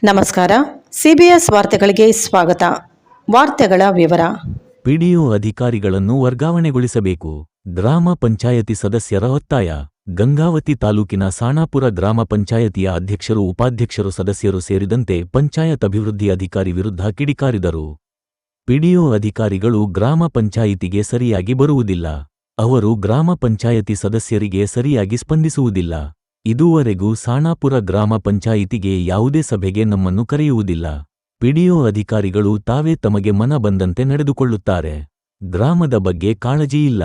ನಮಸ್ಕಾರ. ಸಿಬಿಎಸ್ ವಾರ್ತೆಗಳಿಗೆ ಸ್ವಾಗತ. ವಾರ್ತೆಗಳ ವಿವರ. ಪಿಡಿಒ ಅಧಿಕಾರಿಗಳನ್ನು ವರ್ಗಾವಣೆಗೊಳಿಸಬೇಕು. ಗ್ರಾಮ ಪಂಚಾಯತಿ ಸದಸ್ಯರ ಒತ್ತಾಯ. ಗಂಗಾವತಿ ತಾಲೂಕಿನ ಸಾಣಾಪುರ ಗ್ರಾಮ ಪಂಚಾಯತಿಯ ಅಧ್ಯಕ್ಷರು, ಉಪಾಧ್ಯಕ್ಷರು, ಸದಸ್ಯರು ಸೇರಿದಂತೆ ಪಂಚಾಯತ್ ಅಭಿವೃದ್ಧಿ ಅಧಿಕಾರಿ ವಿರುದ್ಧ ಕಿಡಿಕಾರಿದರು. ಪಿಡಿಒ ಅಧಿಕಾರಿಗಳು ಗ್ರಾಮ ಪಂಚಾಯಿತಿಗೆ ಸರಿಯಾಗಿ ಬರುವುದಿಲ್ಲ. ಅವರು ಗ್ರಾಮ ಪಂಚಾಯತಿ ಸದಸ್ಯರಿಗೆ ಸರಿಯಾಗಿ ಸ್ಪಂದಿಸುವುದಿಲ್ಲ. ಇದುವರೆಗೂ ಸಾಣಾಪುರ ಗ್ರಾಮ ಪಂಚಾಯಿತಿಗೆ ಯಾವುದೇ ಸಭೆಗೆ ನಮ್ಮನ್ನು ಕರೆಯುವುದಿಲ್ಲ. ಪಿಡಿಒ ಅಧಿಕಾರಿಗಳು ತಾವೇ ತಮಗೆ ಮನ ಬಂದಂತೆ ನಡೆದುಕೊಳ್ಳುತ್ತಾರೆ. ಗ್ರಾಮದ ಬಗ್ಗೆ ಕಾಳಜಿ ಇಲ್ಲ.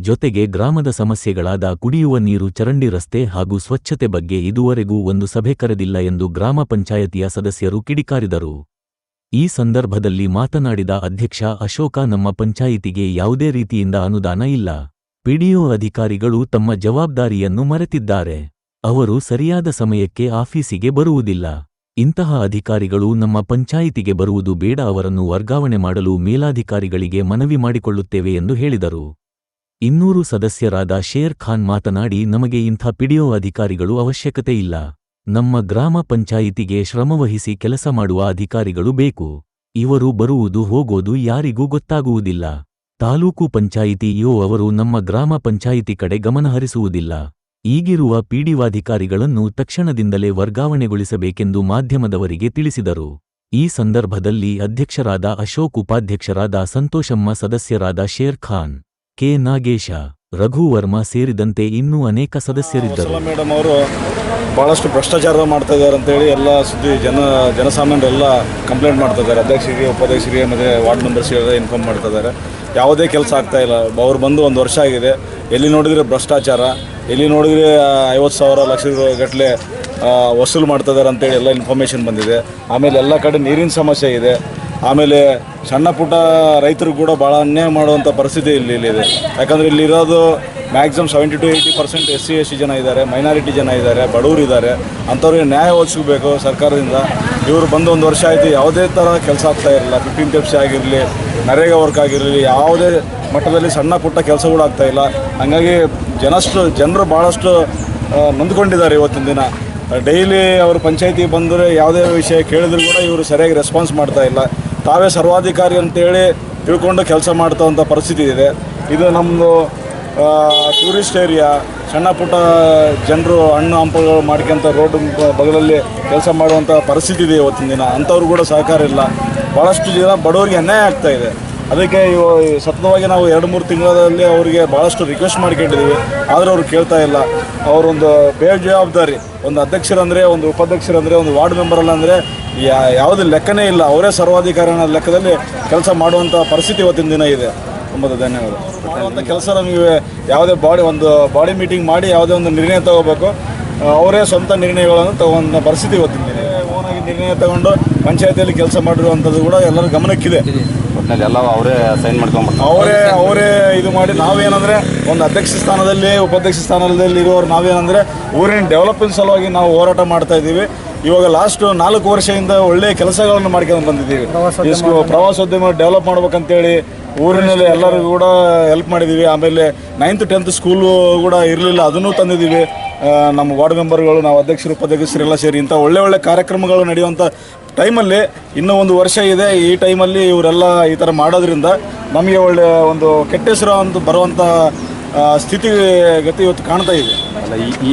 ಜೊತೆಗೆ ಗ್ರಾಮದ ಸಮಸ್ಯೆಗಳಾದ ಕುಡಿಯುವ ನೀರು, ಚರಂಡಿ ರಸ್ತೆ ಹಾಗೂ ಸ್ವಚ್ಛತೆ ಬಗ್ಗೆ ಇದುವರೆಗೂ ಒಂದು ಸಭೆ ಕರೆದಿಲ್ಲ ಎಂದು ಗ್ರಾಮ ಪಂಚಾಯತಿಯ ಸದಸ್ಯರು ಕಿಡಿಕಾರಿದರು. ಈ ಸಂದರ್ಭದಲ್ಲಿ ಮಾತನಾಡಿದ ಅಧ್ಯಕ್ಷ ಅಶೋಕ, ನಮ್ಮ ಪಂಚಾಯಿತಿಗೆ ಯಾವುದೇ ರೀತಿಯಿಂದ ಅನುದಾನ ಇಲ್ಲ. ಪಿಡಿಒ ಅಧಿಕಾರಿಗಳು ತಮ್ಮ ಜವಾಬ್ದಾರಿಯನ್ನು ಮರೆತಿದ್ದಾರೆ. ಅವರು ಸರಿಯಾದ ಸಮಯಕ್ಕೆ ಆಫೀಸಿಗೆ ಬರುವುದಿಲ್ಲ. ಇಂತಹ ಅಧಿಕಾರಿಗಳು ನಮ್ಮ ಪಂಚಾಯಿತಿಗೆ ಬರುವುದು ಬೇಡ. ಅವರನ್ನು ವರ್ಗಾವಣೆ ಮಾಡಲು ಮೇಲಾಧಿಕಾರಿಗಳಿಗೆ ಮನವಿ ಮಾಡಿಕೊಳ್ಳುತ್ತೇವೆ ಎಂದು ಹೇಳಿದರು. 200 ಸದಸ್ಯರಾದ ಶೇರ್ ಖಾನ್ ಮಾತನಾಡಿ, ನಮಗೆ ಇಂಥ ಪಿಡಿಒ ಅಧಿಕಾರಿಗಳು ಅವಶ್ಯಕತೆ ಇಲ್ಲ. ನಮ್ಮ ಗ್ರಾಮ ಪಂಚಾಯಿತಿಗೆ ಶ್ರಮವಹಿಸಿ ಕೆಲಸ ಮಾಡುವ ಅಧಿಕಾರಿಗಳು ಬೇಕು. ಇವರು ಬರುವುದು ಹೋಗೋದು ಯಾರಿಗೂ ಗೊತ್ತಾಗುವುದಿಲ್ಲ. ತಾಲೂಕು ಪಂಚಾಯಿತಿ ಇಒ ಅವರು ನಮ್ಮ ಗ್ರಾಮ ಪಂಚಾಯಿತಿ ಕಡೆ ಗಮನಹರಿಸುವುದಿಲ್ಲ. ಈಗಿರುವ ಪಿಡಿಒ ತಕ್ಷಣದಿಂದಲೇ ವರ್ಗಾವಣೆಗೊಳಿಸಬೇಕೆಂದು ಮಾಧ್ಯಮದವರಿಗೆ ತಿಳಿಸಿದರು. ಈ ಸಂದರ್ಭದಲ್ಲಿ ಅಧ್ಯಕ್ಷರಾದ ಅಶೋಕ್, ಉಪಾಧ್ಯಕ್ಷರಾದ ಸಂತೋಷಮ್ಮ, ಸದಸ್ಯರಾದ ಶೇರ್ ಖಾನ್, ಕೆ ನಾಗೇಶ, ರಘು ವರ್ಮಾ ಸೇರಿದಂತೆ ಇನ್ನೂ ಅನೇಕ ಸದಸ್ಯರಿದ್ದರು. ಮೇಡಮ್ ಅವರು ಭಾಳಷ್ಟು ಭ್ರಷ್ಟಾಚಾರ ಮಾಡ್ತಾ ಇದ್ದಾರೆ ಅಂತೇಳಿ ಎಲ್ಲ ಸುದ್ದಿ ಜನಸಾಮಾನ್ಯರೆಲ್ಲ ಕಂಪ್ಲೇಂಟ್ ಮಾಡ್ತಾ ಇದ್ದಾರೆ. ಅಧ್ಯಕ್ಷರಿಗೆ, ಉಪಾಧ್ಯಕ್ಷರಿಗೆ ಮತ್ತು ವಾರ್ಡ್ ಮೆಂಬರ್ಸ್ಗೆಲ್ಲ ಇನ್ಫಾರ್ಮ್ ಮಾಡ್ತಾ ಇದ್ದಾರೆ. ಯಾವುದೇ ಕೆಲಸ ಆಗ್ತಾಯಿಲ್ಲ. ಅವ್ರು ಬಂದು 1 ವರ್ಷ ಆಗಿದೆ. ಎಲ್ಲಿ ನೋಡಿದರೆ ಭ್ರಷ್ಟಾಚಾರ, ಎಲ್ಲಿ ನೋಡಿದರೆ 50,000 ಲಕ್ಷ ಗಟ್ಟಲೆ ವಸೂಲು ಮಾಡ್ತಾ ಇದ್ದಾರೆ ಅಂತೇಳಿ ಎಲ್ಲ ಇನ್ಫಾರ್ಮೇಷನ್ ಬಂದಿದೆ. ಆಮೇಲೆ ಎಲ್ಲ ಕಡೆ ನೀರಿನ ಸಮಸ್ಯೆ ಇದೆ. ಆಮೇಲೆ ಸಣ್ಣ ಪುಟ್ಟ ರೈತರು ಕೂಡ ಭಾಳ ಅನ್ಯಾಯ ಮಾಡುವಂಥ ಪರಿಸ್ಥಿತಿ ಇಲ್ಲಿದೆ. ಯಾಕಂದರೆ ಇಲ್ಲಿರೋದು ಮ್ಯಾಕ್ಸಿಮಮ್ 70 to 80% SC ಜನ ಇದ್ದಾರೆ, ಮೈನಾರಿಟಿ ಜನ ಇದ್ದಾರೆ, ಬಡವರು ಇದ್ದಾರೆ. ಅಂಥವ್ರಿಗೆ ನ್ಯಾಯ ಒದಗಿಸಬೇಕು ಸರ್ಕಾರದಿಂದ. ಇವರು ಬಂದು 1 ವರ್ಷ ಆಯಿತು, ಯಾವುದೇ ಥರ ಕೆಲಸ ಆಗ್ತಾ ಇರಲಿಲ್ಲ. 15 ಕೆಫ್ಸಿ ಆಗಿರಲಿ, ನರೇಗಾ ವರ್ಕ್ ಆಗಿರಲಿ, ಯಾವುದೇ ಮಟ್ಟದಲ್ಲಿ ಸಣ್ಣ ಪುಟ್ಟ ಕೆಲಸಗಳು ಆಗ್ತಾಯಿಲ್ಲ. ಹಾಗಾಗಿ ಜನರು ಭಾಳಷ್ಟು ನೊಂದ್ಕೊಂಡಿದ್ದಾರೆ. ಇವತ್ತಿನ ದಿನ ಡೈಲಿ ಅವರು ಪಂಚಾಯತಿಗೆ ಬಂದರೆ ಯಾವುದೇ ವಿಷಯ ಕೇಳಿದ್ರು ಕೂಡ ಇವರು ಸರಿಯಾಗಿ ರೆಸ್ಪಾನ್ಸ್ ಮಾಡ್ತಾ ಇಲ್ಲ. ತಾವೇ ಸರ್ವಾಧಿಕಾರಿ ಅಂತೇಳಿ ತಿಳ್ಕೊಂಡು ಕೆಲಸ ಮಾಡ್ತವಂಥ ಪರಿಸ್ಥಿತಿ ಇದೆ. ಇದು ನಮ್ಮದು ಟೂರಿಸ್ಟ್ ಏರಿಯಾ. ಸಣ್ಣ ಪುಟ್ಟ ಜನರು ಹಣ್ಣು ಹಂಪಲುಗಳು ಮಾಡ್ಕೊಂತ ರೋಡ್ ಬಗಲಲ್ಲಿ ಕೆಲಸ ಮಾಡುವಂಥ ಪರಿಸ್ಥಿತಿ ಇದೆ ಇವತ್ತಿನ ದಿನ. ಅಂಥವ್ರು ಕೂಡ ಸಹಕಾರ ಇಲ್ಲ. ಭಾಳಷ್ಟು ಜನ ಬಡವರಿಗೆ ಅನ್ಯಾಯ ಆಗ್ತಾಯಿದೆ. ಅದಕ್ಕೆ ಸತತವಾಗಿ ನಾವು 2-3 ತಿಂಗಳಲ್ಲಿ ಅವರಿಗೆ ಭಾಳಷ್ಟು ರಿಕ್ವೆಸ್ಟ್ ಮಾಡ್ಕೊಂಡಿದ್ದೀವಿ. ಆದರೆ ಅವ್ರು ಕೇಳ್ತಾ ಇಲ್ಲ. ಅವರೊಂದು ಬೇಜವಾಬ್ದಾರಿ. ಒಂದು ಅಧ್ಯಕ್ಷರಂದರೆ, ಒಂದು ಉಪಾಧ್ಯಕ್ಷರಂದರೆ, ಒಂದು ವಾರ್ಡ್ ಮೆಂಬರಲ್ಲ ಅಂದರೆ ಯಾವುದೇ ಲೆಕ್ಕನೇ ಇಲ್ಲ. ಅವರೇ ಸರ್ವಾಧಿಕಾರಿ ಅನ್ನೋ ಲೆಕ್ಕದಲ್ಲಿ ಕೆಲಸ ಮಾಡುವಂಥ ಪರಿಸ್ಥಿತಿ ಇವತ್ತಿನ ದಿನ ಇದೆ. ತುಂಬ ಧನ್ಯವಾದ. ಮಾಡುವಂಥ ಕೆಲಸ ನಮಗೆ ಯಾವುದೇ ಬಾಡಿ ಮೀಟಿಂಗ್ ಮಾಡಿ ಯಾವುದೇ ಒಂದು ನಿರ್ಣಯ ತಗೋಬೇಕು. ಅವರೇ ಸ್ವಂತ ನಿರ್ಣಯಗಳನ್ನು ತಗೊಂಡ ಪರಿಸ್ಥಿತಿ ಇವತ್ತಿನ ದಿನ. ಓನಾಗಿ ನಿರ್ಣಯ ತಗೊಂಡು ಪಂಚಾಯತಿಯಲ್ಲಿ ಕೆಲಸ ಮಾಡಿರುವಂಥದ್ದು ಕೂಡ ಎಲ್ಲರ ಗಮನಕ್ಕಿದೆ. ಎಲ್ಲ ಅವರೇ ಸೈನ್ ಮಾಡ್ಕೊಂಡ್ಬಿಟ್ಟು ಅವರೇ ಇದು ಮಾಡಿ, ನಾವೇನಂದರೆ ಒಂದು ಅಧ್ಯಕ್ಷ ಸ್ಥಾನದಲ್ಲಿ, ಉಪಾಧ್ಯಕ್ಷ ಸ್ಥಾನದಲ್ಲಿ ಇರೋರು ನಾವೇನಂದರೆ ಊರಿನ ಡೆವಲಪ್ಮೆಂಟ್ ಸಲುವಾಗಿ ನಾವು ಹೋರಾಟ ಮಾಡ್ತಾ ಇದ್ದೀವಿ. ಇವಾಗ ಲಾಸ್ಟ್ 4 ವರ್ಷದಿಂದ ಒಳ್ಳೆಯ ಕೆಲಸಗಳನ್ನು ಮಾಡ್ಕೊಂಡು ಬಂದಿದ್ದೀವಿ. ಪ್ರವಾಸೋದ್ಯಮ ಡೆವಲಪ್ ಮಾಡ್ಬೇಕಂತೇಳಿ ಊರಿನಲ್ಲಿ ಎಲ್ಲರಿಗೂ ಕೂಡ ಹೆಲ್ಪ್ ಮಾಡಿದ್ದೀವಿ. ಆಮೇಲೆ 9th 10th ಸ್ಕೂಲು ಕೂಡ ಇರಲಿಲ್ಲ, ಅದನ್ನು ತಂದಿದ್ದೀವಿ. ನಮ್ಮ ವಾರ್ಡ್ ಮೆಂಬರ್ಗಳು, ನಾವು ಅಧ್ಯಕ್ಷರು, ಉಪಾಧ್ಯಕ್ಷರೆಲ್ಲ ಸೇರಿ ಇಂಥ ಒಳ್ಳೆ ಕಾರ್ಯಕ್ರಮಗಳು ನಡೆಯುವಂಥ ಟೈಮಲ್ಲಿ ಇನ್ನೂ 1 ವರ್ಷ ಇದೆ. ಈ ಟೈಮಲ್ಲಿ ಇವರೆಲ್ಲ ಈ ಥರ ಮಾಡೋದ್ರಿಂದ ನಮಗೆ ಒಳ್ಳೆಯ ಒಂದು ಕೆಟ್ಟ ಹೆಸರು ಅಂತ ಬರುವಂಥ ಸ್ಥಿತಿಗತಿ ಇವತ್ತು ಕಾಣ್ತಾ ಇದೆ.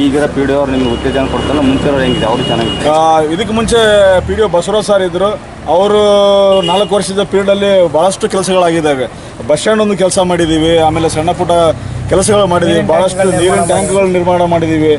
ಈಗ PDO ಅವ್ರು ನಿಮ್ಗೆ ಉತ್ತೇಜನ ಕೊಡ್ತಲ್ಲ, ಮುಂಚೆ ಹೆಂಗಿದೆ? ಅವರು ಚೆನ್ನಾಗಿದೆ. ಇದಕ್ಕೆ ಮುಂಚೆ PDO ಬಸವರಾಜ್ ಸರ್ ಇದ್ದರು. ಅವರು 4 ವರ್ಷದ ಪೀರಿಯಡಲ್ಲಿ ಭಾಳಷ್ಟು ಕೆಲಸಗಳಾಗಿದ್ದಾವೆ. ಬಸ್ ಸ್ಟ್ಯಾಂಡ್ ಒಂದು ಕೆಲಸ ಮಾಡಿದ್ದೀವಿ. ಆಮೇಲೆ ಸಣ್ಣ ಪುಟ್ಟ ಕೆಲಸಗಳು ಮಾಡಿದ್ದೀವಿ. ಭಾಳಷ್ಟು ನೀರಿನ ಟ್ಯಾಂಕ್ಗಳು ನಿರ್ಮಾಣ ಮಾಡಿದ್ದೀವಿ.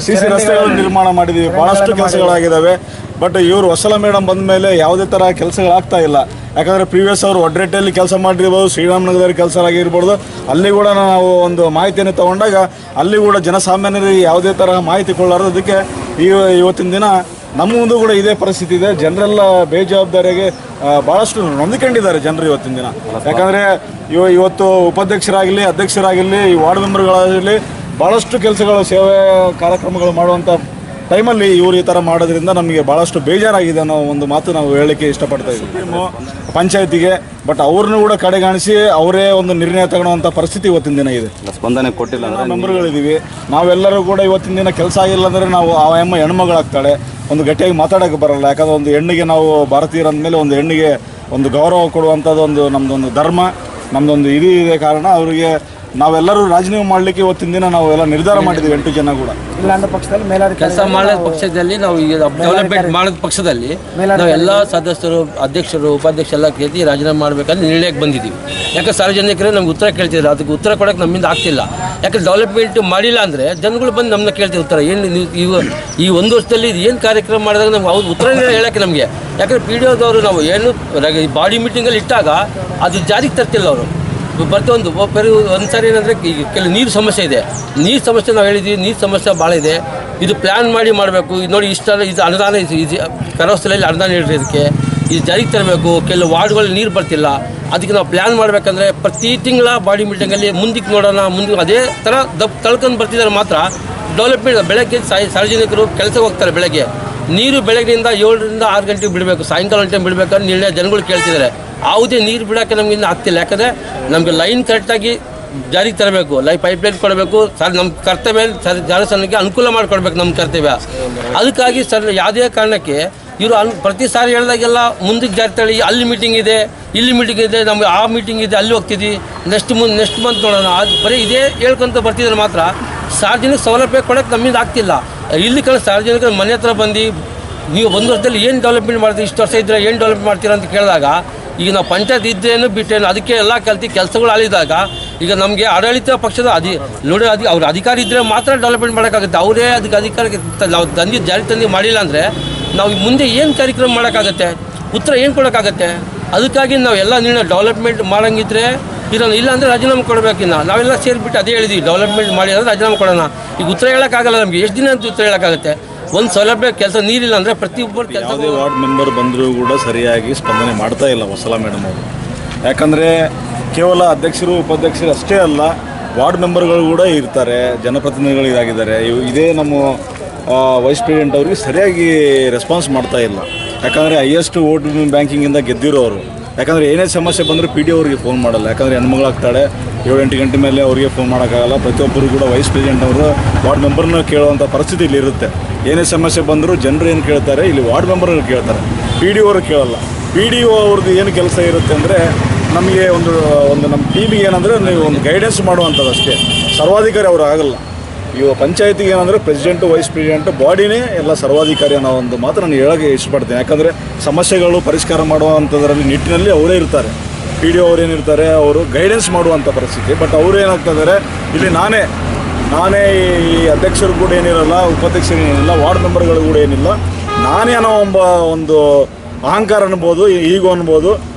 CC ರಸ್ತೆಗಳು ನಿರ್ಮಾಣ ಮಾಡಿದ್ದೀವಿ. ಭಾಳಷ್ಟು ಕೆಲಸಗಳಾಗಿದ್ದಾವೆ. ಬಟ್ ಇವರು ವಸಲ ಮೇಡಮ್ ಬಂದ ಮೇಲೆ ಯಾವುದೇ ಥರ ಕೆಲಸಗಳಾಗ್ತಾ ಇಲ್ಲ. ಯಾಕಂದರೆ ಪ್ರೀವಿಯಸ್ ಅವರು ಒಡ್ರೆಟ್ಟೆಯಲ್ಲಿ ಕೆಲಸ ಮಾಡಿರ್ಬೋದು, ಶ್ರೀರಾಮನಗರದಲ್ಲಿ ಕೆಲಸ ಆಗಿರ್ಬೋದು. ಅಲ್ಲಿ ಕೂಡ ನಾವು ಒಂದು ಮಾಹಿತಿಯನ್ನು ತೊಗೊಂಡಾಗ ಅಲ್ಲಿ ಕೂಡ ಜನಸಾಮಾನ್ಯರಿಗೆ ಯಾವುದೇ ಥರ ಮಾಹಿತಿ ಕೊಳ್ಳಾರದಕ್ಕೆ ಇವತ್ತಿನ ದಿನ ನಮ್ಮ ಮುಂದೆ ಕೂಡ ಇದೇ ಪರಿಸ್ಥಿತಿ ಇದೆ. ಜನರೆಲ್ಲ ಬೇಜವಾಬ್ದಾರಿಯಾಗಿ ಭಾಳಷ್ಟು ನೊಂದ್ಕೊಂಡಿದ್ದಾರೆ ಜನರು ಇವತ್ತಿನ ದಿನ. ಯಾಕಂದರೆ ಇವತ್ತು ಉಪಾಧ್ಯಕ್ಷರಾಗಲಿ, ಅಧ್ಯಕ್ಷರಾಗಿರಲಿ, ಈ ವಾರ್ಡ್ ಮೆಂಬರ್ಗಳಾಗಲಿ ಭಾಳಷ್ಟು ಕೆಲಸಗಳು, ಸೇವೆ ಕಾರ್ಯಕ್ರಮಗಳು ಮಾಡುವಂಥ ಟೈಮಲ್ಲಿ ಇವರು ಈ ಥರ ಮಾಡೋದ್ರಿಂದ ನಮಗೆ ಭಾಳಷ್ಟು ಬೇಜಾರಾಗಿದೆ ಅನ್ನೋ ಒಂದು ಮಾತು ನಾವು ಹೇಳಲಿಕ್ಕೆ ಇಷ್ಟಪಡ್ತಾ ಇದ್ದೀವಿ ಪಂಚಾಯತಿಗೆ. ಬಟ್ ಅವ್ರನ್ನೂ ಕೂಡ ಕಡೆಗಾಣಿಸಿ ಅವರೇ ಒಂದು ನಿರ್ಣಯ ತಗೊಳ್ಳುವಂಥ ಪರಿಸ್ಥಿತಿ ಇವತ್ತಿನ ದಿನ ಇದೆ. ಸ್ಪಂದನೆ ಕೊಟ್ಟಿಲ್ಲ ಅಂದರೆ ಮೆಂಬರ್ಗಳಿದ್ದೀವಿ ನಾವೆಲ್ಲರೂ ಕೂಡ ಇವತ್ತಿನ ದಿನ ಕೆಲಸ ಆಗಿಲ್ಲ ಅಂದರೆ ನಾವು ಆ ಹೆಣ್ಮಗಳಾಗ್ತಾಳೆ, ಒಂದು ಗಟ್ಟಿಯಾಗಿ ಮಾತಾಡೋಕ್ಕೆ ಬರಲ್ಲ. ಯಾಕಂದರೆ ಒಂದು ಹೆಣ್ಣಿಗೆ ನಾವು ಭಾರತೀಯರ ಅಂದಮೇಲೆ ಒಂದು ಹೆಣ್ಣಿಗೆ ಒಂದು ಗೌರವ ಕೊಡುವಂಥದ್ದು ಒಂದು ನಮ್ಮದೊಂದು ಧರ್ಮ, ನಮ್ಮದೊಂದು ಇದು ಇದೆ. ಕಾರಣ ಅವರಿಗೆ ನಾವೆಲ್ಲರೂ ರಾಜೀನಾಮೆ ಮಾಡಲಿಕ್ಕೆ ಇವತ್ತಿನ ದಿನ ನಾವು ಎಲ್ಲ ನಿರ್ಧಾರ ಮಾಡಿದ್ದೀವಿ 8 ಜನ ಕೂಡ. ಇಲ್ಲಾಂದ್ರೆ ಪಕ್ಷದಲ್ಲಿ ಮೇಲಾಧಿಕಾರಿ ಕೆಲಸ ಮಾಡೋ ಪಕ್ಷದಲ್ಲಿ ನಾವು ಈಗ ಡೆವಲಪ್ಮೆಂಟ್ ಮಾಡೋದ ಪಕ್ಷದಲ್ಲಿ ನಾವು ಎಲ್ಲ ಸದಸ್ಯರು, ಅಧ್ಯಕ್ಷರು, ಉಪಾಧ್ಯಕ್ಷ ಎಲ್ಲ ಕೇಳಿ ರಾಜೀನಾಮೆ ಮಾಡಬೇಕಂತ ನಿರ್ಣಯಕ್ಕೆ ಬಂದಿದ್ದೀವಿ. ಯಾಕೆ ಸಾರ್ವಜನಿಕರೇ ನಮ್ಗೆ ಉತ್ತರ ಕೇಳ್ತಿದ್ರು, ಅದಕ್ಕೆ ಉತ್ತರ ಕೊಡೋಕ್ಕೆ ನಮ್ಮಿಂದ ಆಗ್ತಿಲ್ಲ. ಯಾಕೆ ಡೆವಲಪ್ಮೆಂಟ್ ಮಾಡಿಲ್ಲ ಅಂದರೆ ಜನಗಳು ಬಂದು ನಮ್ಮನ್ನ ಕೇಳ್ತಿದ್ರು ಉತ್ತರ ಏನು ನೀವು ಈ 1 ವರ್ಷದಲ್ಲಿ ಏನು ಕಾರ್ಯಕ್ರಮ ಮಾಡಿದಾಗ ನಮ್ಗೆ ಅವ್ರು ಉತ್ತರನೇ ಹೇಳೋಕ್ಕೆ ನಮಗೆ. ಯಾಕಂದರೆ ಪಿ ಡಿ ಒದವರು ನಾವು ಏನು ಬಾಡಿ ಮೀಟಿಂಗಲ್ಲಿ ಇಟ್ಟಾಗ ಅದು ಜಾರಿಗೆ ತರ್ತಿಲ್ಲ ಅವರು. ಬರ್ತಾ ಒಂದು ಸಾರಿ ಏನಂದರೆ ಈಗ ಕೆಲವು ನೀರು ಸಮಸ್ಯೆ ಇದೆ. ನೀರು ಸಮಸ್ಯೆ ನಾವು ಹೇಳಿದ್ವಿ, ನೀರು ಸಮಸ್ಯೆ ಭಾಳ ಇದೆ. ಇದು ಪ್ಲ್ಯಾನ್ ಮಾಡಬೇಕು. ಇದು ನೋಡಿ ಇಷ್ಟೆಲ್ಲ ಇದು ಅನುದಾನ ಇದು ಕರವಸ್ಥೆಯಲ್ಲಿ ಅನುದಾನ ನೀಡೋದಕ್ಕೆ ಇದು ಜಾರಿಗೆ ತರಬೇಕು. ಕೆಲವು ವಾರ್ಡ್ಗಳಲ್ಲಿ ನೀರು ಬರ್ತಿಲ್ಲ. ಅದಕ್ಕೆ ನಾವು ಪ್ಲ್ಯಾನ್ ಮಾಡಬೇಕಂದ್ರೆ ಪ್ರತಿ ತಿಂಗಳ ಬಾಡಿ ಮೀಟಿಂಗಲ್ಲಿ ಮುಂದಕ್ಕೆ ನೋಡೋಣ, ಮುಂದೆ ಅದೇ ಥರ ತಳ್ಕೊಂಡು ಬರ್ತಿದ್ದಾರೆ. ಮಾತ್ರ ಡೆವಲಪ್ಮೆಂಟ್ ಬೆಳಗ್ಗೆ ಸಾರ್ವಜನಿಕರು ಕೆಲಸಕ್ಕೆ ಹೋಗ್ತಾರೆ. ಬೆಳಗ್ಗೆ ನೀರು ಬೆಳಗ್ಗೆಯಿಂದ 7ರಿಂದ 6 ಗಂಟೆಗೆ ಬಿಡಬೇಕು, ಸಾಯಂಕಾಲ ಟೈಮ್ ಬಿಡಬೇಕಂತ ನಿರ್ಣಯ ಜನಗಳು ಕೇಳ್ತಿದ್ದಾರೆ. ಯಾವುದೇ ನೀರು ಬಿಡೋಕ್ಕೆ ನಮ್ಗೆ ಇನ್ನೂ ಆಗ್ತಿಲ್ಲ. ಯಾಕಂದರೆ ನಮಗೆ ಲೈನ್ ಕರೆಕ್ಟಾಗಿ ಜಾರಿಗೆ ತರಬೇಕು, ಪೈಪ್ಲೈನ್ ಕೊಡಬೇಕು. ಸರ್ ನಮ್ಮ ಕರ್ತವ್ಯ ಜನಸಂಖ್ಯೆಗೆ ಅನುಕೂಲ ಮಾಡಿಕೊಡ್ಬೇಕು ನಮ್ಮ ಕರ್ತವ್ಯ. ಅದಕ್ಕಾಗಿ ಸರ್ ಯಾವುದೇ ಕಾರಣಕ್ಕೆ ಇವರು ಪ್ರತಿ ಸಾರಿ ಹೇಳಿದಾಗೆಲ್ಲ ಮುಂದಕ್ಕೆ ಜಾರಿ ತಳಿ ಅಲ್ಲಿ ಮೀಟಿಂಗ್ ಇದೆ, ಇಲ್ಲಿ ಮೀಟಿಂಗ್ ಇದೆ, ನಮಗೆ ಆ ಮೀಟಿಂಗ್ ಇದೆ, ಅಲ್ಲಿ ಹೋಗ್ತಿದ್ವಿ, ನೆಕ್ಸ್ಟ್ ಮಂತ್ ನೋಡೋಣ. ಅದು ಬರೀ ಇದೇ ಹೇಳ್ಕೊಂತ ಬರ್ತಿದ್ರೆ ಮಾತ್ರ ಸಾರ್ವಜನಿಕ ಸೌಲಭ್ಯ ಕೊಡೋಕ್ಕೆ ನಮ್ಮಿಂದ ಆಗ್ತಿಲ್ಲ. ಇಲ್ಲಿ ಕಡೆ ಸಾರ್ವಜನಿಕರ ಮನೆ ಹತ್ರ ಬಂದು ನೀವು 1 ವರ್ಷದಲ್ಲಿ ಏನು ಡೆವಲಪ್ಮೆಂಟ್ ಮಾಡ್ತೀವಿ, ಇಷ್ಟು ವರ್ಷ ಇದ್ದರೆ ಏನು ಡೆವಲಪ್ಮೆಂಟ್ ಮಾಡ್ತೀರಾ ಅಂತ ಕೇಳಿದಾಗ ಈಗ ನಾವು ಪಂಚಾಯತ್ ಇದ್ದೇನು ಬಿಟ್ಟೇನು ಅದಕ್ಕೆ ಎಲ್ಲ ಕಲ್ತು ಕೆಲಸಗಳು ಅಲ್ಲಿದ್ದಾಗ ಈಗ ನಮಗೆ ಆಡಳಿತ ಪಕ್ಷದ ಅವ್ರ ಅಧಿಕಾರಿ ಇದ್ದರೆ ಮಾತ್ರ ಡೆವಲಪ್ಮೆಂಟ್ ಮಾಡೋಕ್ಕಾಗುತ್ತೆ. ಅವರೇ ಅದಕ್ಕೆ ಅಧಿಕಾರಕ್ಕೆ ನಾವು ಜಾರಿ ತಂದು ಮಾಡಿಲ್ಲ ಅಂದರೆ ನಾವು ಮುಂದೆ ಏನು ಕಾರ್ಯಕ್ರಮ ಮಾಡೋಕ್ಕಾಗತ್ತೆ, ಉತ್ತರ ಏನು ಕೊಡೋಕ್ಕಾಗತ್ತೆ? ಅದಕ್ಕಾಗಿ ನಾವು ಎಲ್ಲ ನಿರ್ಣಯ ಡೆವಲಪ್ಮೆಂಟ್ ಮಾಡೋಂಗಿದ್ರೆ ಇರೋಣ, ಇಲ್ಲ ಅಂದರೆ ರಾಜೀನಾಮೆ ಕೊಡಬೇಕಿನ್ನ. ನಾವೆಲ್ಲ ಸೇರಿಬಿಟ್ಟು ಅದೇ ಹೇಳಿದ್ವಿ, ಡೆವಲಪ್ಮೆಂಟ್ ಮಾಡಿ ಅಂದರೆ ರಾಜೀನಾಮೆ ಕೊಡೋಣ. ಈಗ ಉತ್ತರ ಹೇಳೋಕ್ಕಾಗಲ್ಲ ನಮಗೆ. ಎಷ್ಟು ದಿನ ಅಂತ ಉತ್ತರ ಹೇಳೋಕ್ಕಾಗುತ್ತೆ? ಒಂದು ಸೌಲಭ್ಯ ಕೆಲಸ ನೀರಿಲ್ಲ ಅಂದರೆ ಪ್ರತಿಯೊಬ್ಬರು ಕೆಲಸ. ಯಾವುದೇ ವಾರ್ಡ್ ಮೆಂಬರ್ ಬಂದರೂ ಕೂಡ ಸರಿಯಾಗಿ ಸ್ಪಂದನೆ ಮಾಡ್ತಾ ಇಲ್ಲ ವತ್ಸಲಾ ಮೇಡಮ್ ಅವರು. ಯಾಕಂದರೆ ಕೇವಲ ಅಧ್ಯಕ್ಷರು ಉಪಾಧ್ಯಕ್ಷರು ಅಷ್ಟೇ ಅಲ್ಲ, ವಾರ್ಡ್ ಮೆಂಬರ್ಗಳು ಕೂಡ ಇರ್ತಾರೆ, ಜನಪ್ರತಿನಿಧಿಗಳು ಇದಾಗಿದ್ದಾರೆ. ಇದೇ ನಮ್ಮ ವೈಸ್ ಪ್ರೆಸಿಡೆಂಟ್ ಅವ್ರಿಗೆ ಸರಿಯಾಗಿ ರೆಸ್ಪಾನ್ಸ್ ಮಾಡ್ತಾ ಇಲ್ಲ. ಯಾಕಂದರೆ ಹೈಯೆಸ್ಟ್ ವೋಟ್ ಬ್ಯಾಂಕಿಂಗಿಂದ ಗೆದ್ದಿರೋರು. ಯಾಕಂದರೆ ಏನೇ ಸಮಸ್ಯೆ ಬಂದರೂ ಪಿ ಡಿ ಅವ್ರಿಗೆ ಫೋನ್ ಮಾಡಲ್ಲ. ಯಾಕಂದರೆ ಹೆಣ್ಮಗಳಾಗ್ತಾಳೆ, 7-8 ಗಂಟೆ ಮೇಲೆ ಅವರಿಗೆ ಫೋನ್ ಮಾಡೋಕ್ಕಾಗಲ್ಲ. ಪ್ರತಿಯೊಬ್ಬರು ಕೂಡ ವೈಸ್ ಪ್ರೆಸಿಡೆಂಟ್ ಅವರು ವಾರ್ಡ್ ಮೆಂಬರ್ನ ಕೇಳುವಂಥ ಪರಿಸ್ಥಿತಿ ಇಲ್ಲಿ ಇರುತ್ತೆ. ಏನೇ ಸಮಸ್ಯೆ ಬಂದರೂ ಜನರು ಏನು ಕೇಳ್ತಾರೆ, ಇಲ್ಲಿ ವಾರ್ಡ್ ಮೆಂಬರ್ಗಳು ಕೇಳ್ತಾರೆ, ಪಿ ಡಿ ಅವರು ಕೇಳಲ್ಲ. ಪಿ ಡಿ ಒ ಅವ್ರದ್ದು ಏನು ಕೆಲಸ ಇರುತ್ತೆ ಅಂದರೆ ನಮಗೆ ಒಂದು ನಮ್ಮ ಟೀಮಿಗೆ ಏನಂದರೆ ನೀವು ಒಂದು ಗೈಡೆನ್ಸ್ ಮಾಡುವಂಥದ್ದು ಅಷ್ಟೇ. ಸರ್ವಾಧಿಕಾರಿ ಅವರು ಆಗಲ್ಲ. ಇವಾಗ ಪಂಚಾಯತಿಗೆ ಏನಂದರೆ ಪ್ರೆಸಿಡೆಂಟು ವೈಸ್ ಪ್ರೆಸಿಡೆಂಟು ಬಾಡಿನೇ ಎಲ್ಲ ಸರ್ವಾಧಿಕಾರಿ ಅನ್ನೋ ಒಂದು ಮಾತು ನಾನು ಹೇಳೋಕ್ಕೆ ಇಷ್ಟಪಡ್ತೀನಿ. ಯಾಕಂದರೆ ಸಮಸ್ಯೆಗಳು ಪರಿಷ್ಕಾರ ಮಾಡುವಂಥದ್ರಲ್ಲಿ ನಿಟ್ಟಿನಲ್ಲಿ ಅವರೇ ಇರ್ತಾರೆ. ಪಿ ಡಿ ಒ ಅವರೇನಿರ್ತಾರೆ, ಅವರು ಗೈಡೆನ್ಸ್ ಮಾಡುವಂಥ ಪರಿಸ್ಥಿತಿ. ಬಟ್ ಅವರು ಏನಾಗ್ತಿದ್ದಾರೆ, ಇಲ್ಲಿ ನಾನೇ ಈ ಅಧ್ಯಕ್ಷರು ಕೂಡ ಏನಿರಲ್ಲ, ಉಪಾಧ್ಯಕ್ಷರು ಏನಿಲ್ಲ, ವಾರ್ಡ್ ಮೆಂಬರ್ಗಳು ಕೂಡ ಏನಿಲ್ಲ, ನಾನೇ ಅನ್ನೋ ಒಂದು ಅಹಂಕಾರ ಅನ್ಬೋದು, ಈಗೋ ಅನ್ಬೋದು.